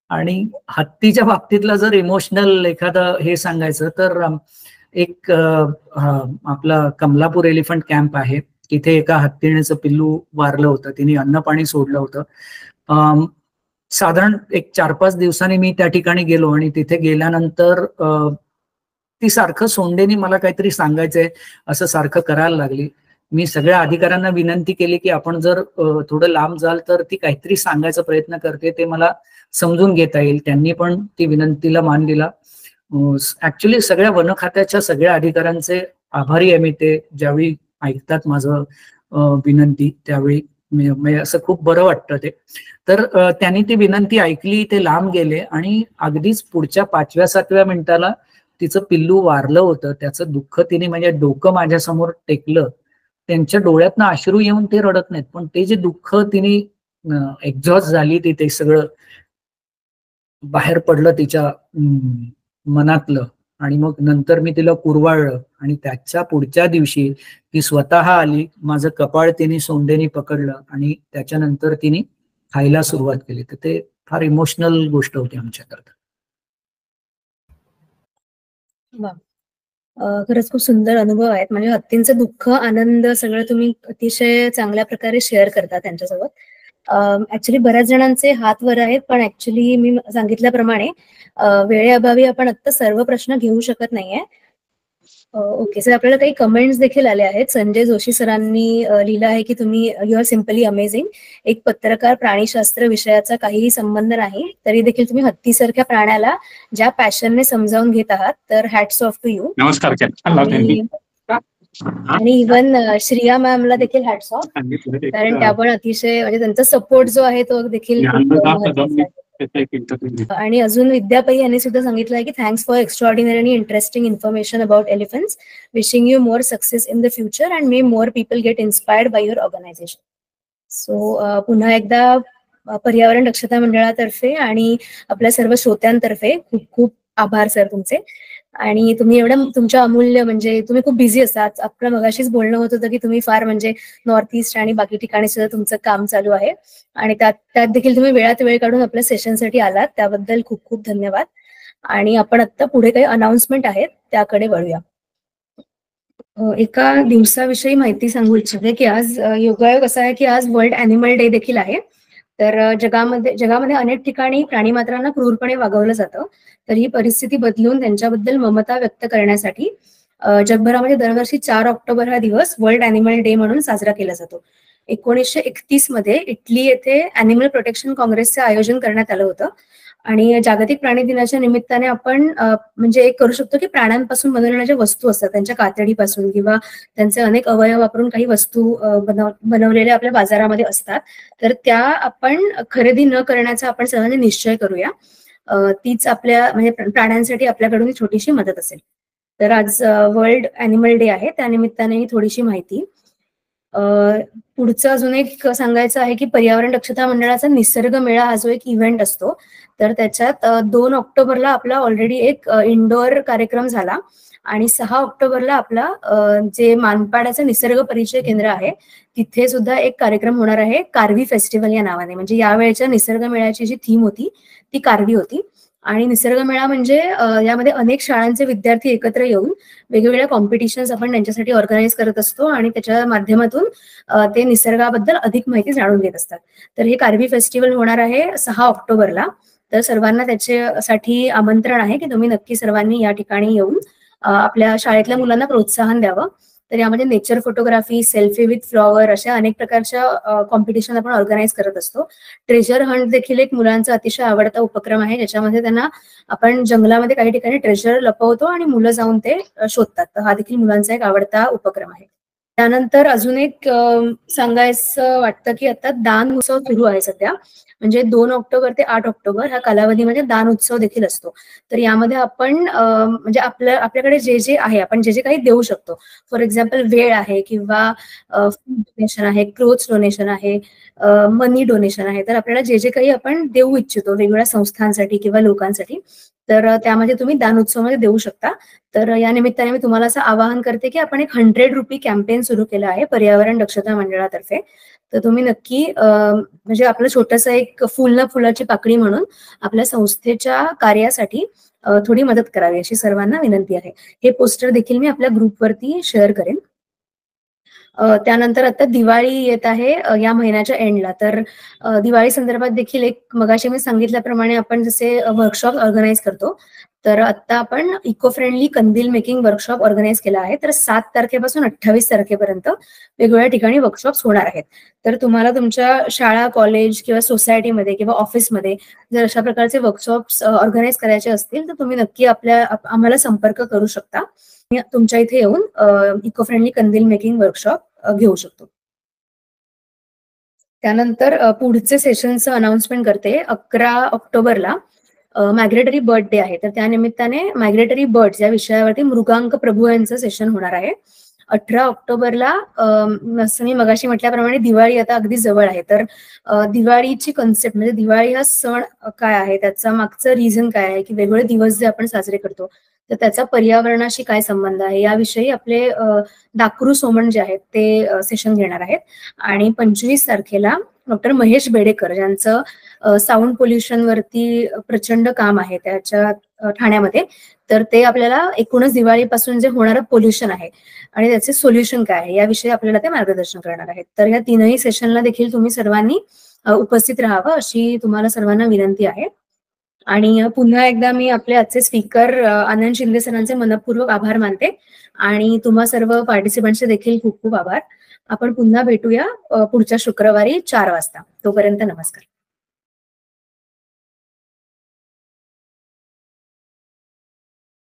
आणि हत्तीच्या बाबतीतला जर इमोशनल एखादं हे सांगायचं तर एक आपला कमलापूर एलिफंट कॅम्प आहे, तिथे एका हत्तीणेचं पिल्लू वारलं होतं, तिने अन्न पाणी सोडलं होतं. साधारण एक 4-5 दिवसांनी मी त्या ठिकाणी गेलो आणि तिथे गेल्यानंतर ती सारखं सोंडेनी मला काहीतरी सांगायचंय असं सारखं करायला लागली. मी सगळ्या अधिकाऱ्यांना विनंती केली की आपण जर थोडं लांब जाल तर ती काहीतरी सांगायचा प्रयत्न करते, ते मला समजून घेता येईल. त्यांनी पण ती विनंतीला मान दिला. ऍक्च्युली सगळ्या वन खात्याच्या सगळ्या अधिकाऱ्यांचे आभारी आहे मी, ते ज्यावेळी ऐकतात माझं विनंती त्यावेळी असं खूप बरं वाटतं ते. तर त्यांनी ती विनंती ऐकली, ते लांब गेले आणि अगदीच पुढच्या 5व्या-7व्या मिनिटाला तिचं पिल्लू वारलं होतं. त्याचं दुःख तिने म्हणजे डोकं माझ्यासमोर टेकलं. त्यांच्या डोळ्यातनं अश्रू येऊन ते रडत नाहीत, पण ते जे दुःख तिने एक्झॉस्ट झाली ते सगळं बाहेर पडलं तिच्या मनातलं. आणि मग नंतर मी तिला कुरवाळलं आणि त्याच्या पुढच्या दिवशी ती स्वतः आली, माझं कपाळ तिने सोंडेनी पकडलं आणि त्याच्यानंतर तिने खायला सुरुवात केली. तर ते फार इमोशनल गोष्ट होती आमच्याकरता. खरंच खूप सुंदर अनुभव आहेत. म्हणजे हत्तींचं दुःख, आनंद सगळं तुम्ही अतिशय चांगल्या प्रकारे शेअर करता त्यांच्यासोबत. ऍक्च्युली बऱ्याच जणांचे हात वर आहेत, पण ऍक्च्युली मी सांगितल्याप्रमाणे वेळेअभावी आपण आता सर्व प्रश्न घेऊ शकत नाहीये. ओके सर, आपल्याला काही कमेंट्स देखील आले आहेत. संजय जोशी सरांनी लिहिलं आहे की तुम्ही यू आर सिम्पली अमेझिंग. एक पत्रकार प्राणीशास्त्र विषयाचा काहीही संबंध नाही तरी देखील तुम्ही हत्तीसारख्या प्राण्याला ज्या पॅशनने समजावून घेत आहात, तर हॅट्स ऑफ टू यू. नमस्कार. आणि इव्हन श्रिया मॅमला देखील हॅट्स ऑफ, कारण त्या पण अतिशय म्हणजे त्यांचा सपोर्ट जो आहे तो देखील. आणि अजून विद्या पै यांनी सुद्धा सांगितलं आहे की थँक्स फॉर एक्स्ट्राऑर्डिनरी आणि interesting information about elephants. Wishing you more success in the future and may more people get inspired by your organisation. So पुन्हा एकदा पर्यावरण दक्षता मंडळातर्फे आणि आपल्या सर्व श्रोत्यांतर्फे खूप खूप आभार सर तुमचे. आणि तुम्ही एवढं तुमच्या अमूल्य, म्हणजे तुम्ही खूप बिझी असतात. आपलं मगाशीच बोलणं होत होतं की तुम्ही फार म्हणजे नॉर्थ ईस्ट आणि बाकी ठिकाणी सुद्धा तुमचं काम चालू आहे आणि त्यात देखील तुम्ही वेळात वेळ काढून आपल्या सेशनसाठी आलात, त्याबद्दल खूप खूप धन्यवाद. आणि आपण आता पुढे काही अनाउन्समेंट आहेत त्याकडे वळूया. एका दिवसाविषयी माहिती सांगू इच्छिते की आज योगायोग असा आहे की आज वर्ल्ड ॲनिमल डे देखील आहे. तर जगामध्ये अनेक ठिकाणी प्राणीमात्रांना क्रूरपणे वागवलं जातं. तर ही परिस्थिती बदलून त्यांच्याबद्दल ममता व्यक्त करण्यासाठी जगभरामध्ये दरवर्षी 4 ऑक्टोबर हा दिवस वर्ल्ड ॲनिमल डे म्हणून साजरा केला जातो. 1931 मध्ये इटली येथे ॲनिमल प्रोटेक्शन काँग्रेसचे आयोजन करण्यात आलं होतं आणि जागतिक प्राणी दिनाच्या निमित्ताने आपण म्हणजे एक करू शकतो की प्राण्यांपासून बनवलेल्या ज्या वस्तू असतात त्यांच्या कातडीपासून किंवा त्यांचे अनेक अवयव वापरून काही वस्तू बनवलेल्या आपल्या बाजारामध्ये असतात, तर त्या आपण खरेदी न करण्याचा आपण सर्वांनी निश्चय करूया. तीच आपल्या म्हणजे प्राण्यांसाठी आपल्याकडून छोटीशी मदत असेल. तर आज वर्ल्ड ॲनिमल डे आहे, त्यानिमित्ताने ही थोडीशी माहिती. पुढचं अजून एक सांगायचं आहे की पर्यावरण दक्षता मंडळाचा निसर्ग मेळा हा जो एक इव्हेंट असतो, तर त्याच्यात 2 ऑक्टोबरला आपला ऑलरेडी एक इंडोअर कार्यक्रम झाला आणि 6 ऑक्टोबरला आपला जे मानपाड्याचं निसर्ग परिचय केंद्र आहे तिथे सुद्धा एक कार्यक्रम होणार आहे, कारवी फेस्टिवल या नावाने. म्हणजे यावेळेच्या निसर्ग मेळ्याची जी थीम होती ती कारवी होती. आणि निसर्ग मेळा म्हणजे यामध्ये अनेक शाळांचे विद्यार्थी एकत्र येऊन वेगवेगळ्या कॉम्पिटिशन्स आपण त्यांच्यासाठी ऑर्गनाईज करत असतो आणि त्याच्या माध्यमातून ते निसर्गाबद्दल अधिक माहिती जाणून घेत असतात. तर हे कारवी फेस्टिवल होणार आहे 6 ऑक्टोबरला. तर सर्वांना त्याच्यासाठी आमंत्रण आहे की तुम्ही नक्की सर्वांनी या ठिकाणी येऊन आपल्या शाळेतल्या मुलांना प्रोत्साहन द्यावं तर यामध्ये nature photography, selfie with flower अशा अनेक प्रकारच्या कॉम्पिटिशन आपण ऑर्गनाईज करत असतो. ट्रेजर हंट देखील एक मुलांचा अतिशय आवडता उपक्रम आहे, ज्याच्यामध्ये त्यांना आपण जंगलामध्ये काही ठिकाणी ट्रेजर लपवतो आणि मुलं जाऊन ते शोधतात. तर हा देखील मुलांचा एक आवडता उपक्रम आहे. त्यानंतर अजून एक सांगायचं वाटतं की आता दान उत्सव सुरू आहे सध्या, म्हणजे 2 ऑक्टोबर ते 8 ऑक्टोबर ह्या कालावधीमध्ये दान उत्सव देखील असतो. तर यामध्ये आपण म्हणजे आपल्याकडे जे जे आहे, आपण जे जे काही देऊ शकतो, फॉर एक्झाम्पल वेळ आहे किंवा फूड डोनेशन आहे, क्लोथ्स डोनेशन आहे, मनी डोनेशन आहे, तर आपल्याला जे जे काही आपण देऊ इच्छितो वेगवेगळ्या संस्थांसाठी किंवा लोकांसाठी, तर त्यामध्ये तुम्ही दान उत्सवामध्ये देऊ शकता. तर या निमित्ताने मी तुम्हाला असं आवाहन करते की आपण एक 100 रुपी कॅम्पेन सुरू केलं आहे पर्यावरण दक्षता मंडळातर्फे. तर तुम्ही नक्की म्हणजे आपलं छोटंसं एक फुल ना फुलाची पाकळी म्हणून आपल्या संस्थेच्या कार्यासाठी थोडी मदत करावी अशी सर्वांना विनंती आहे. हे पोस्टर देखील मी आपल्या ग्रुपवरती शेअर करेन. त्यानंतर आता दिवाळी येत आहे या महिन्याच्या एंडला. तर दिवाळी संदर्भात देखील एक मगाशी मी सांगितल्याप्रमाणे आपण जसे वर्कशॉप ऑर्गनाईज करतो, तर आता आपण इको फ्रेंडली कंदील मेकिंग वर्कशॉप ऑर्गनाईज केला आहे. तर 7 तारखेपासून 28 तारखेपर्यंत वेगवेगळ्या ठिकाणी वर्कशॉप्स होणार आहेत. तर तुम्हाला तुमच्या शाळा, कॉलेज किंवा सोसायटीमध्ये किंवा ऑफिसमध्ये जर अशा प्रकारचे वर्कशॉप्स ऑर्गनाईज करायचे असतील, तर तुम्ही नक्की आम्हाला संपर्क करू शकता. तुमच्या इथे येऊन इको फ्रेंडली कंदील मेकिंग वर्कशॉप घेऊ शकतो. त्यानंतर पुढचे सेशनचं अनाउन्समेंट करते. 11 ऑक्टोबरला मायग्रेटरी बर्ड डे आहे. तर त्या निमित्ताने मायग्रेटरी बर्ड्स या विषयावरती मृगांक प्रभू यांचं सेशन होणार आहे. 18 ऑक्टोबरला असं मी मगाशी म्हटल्याप्रमाणे दिवाळी आता अगदी जवळ आहे. तर दिवाळीची कन्सेप्ट म्हणजे दिवाळी हा सण काय आहे, त्याचा मागचं रिझन काय आहे, की वेगवेगळे दिवस जे आपण साजरे करतो तर त्याचा पर्यावरणाशी काय संबंध आहे, याविषयी आपले दाकरू सोमण जे आहेत ते सेशन घेणार आहेत. आणि 25 तारखेला डॉक्टर महेश बेडेकर ज्यांचं साऊंड पोल्युशन वरती प्रचंड काम आहे त्याच्या ठाण्यामध्ये, तर ते आपल्याला एकूणच दिवाळीपासून जे होणारं पोल्युशन आहे आणि त्याचे सोल्युशन काय आहे याविषयी आपल्याला ते मार्गदर्शन करणार आहेत. तर या तीनही सेशनला देखील तुम्ही सर्वांनी उपस्थित राहावं अशी तुम्हाला सर्वांना विनंती आहे. आणि पुन्हा एकदा मी आपले आजचे स्पीकर आनंद शिंदे सरांचे मनपूर्वक आभार मानते आणि तुम्हा सर्व पार्टिसिपंटचे देखील खूप खूप आभार. आपण पुन्हा भेटूया पुढच्या शुक्रवारी 4 वाजता. तोपर्यंत नमस्कार.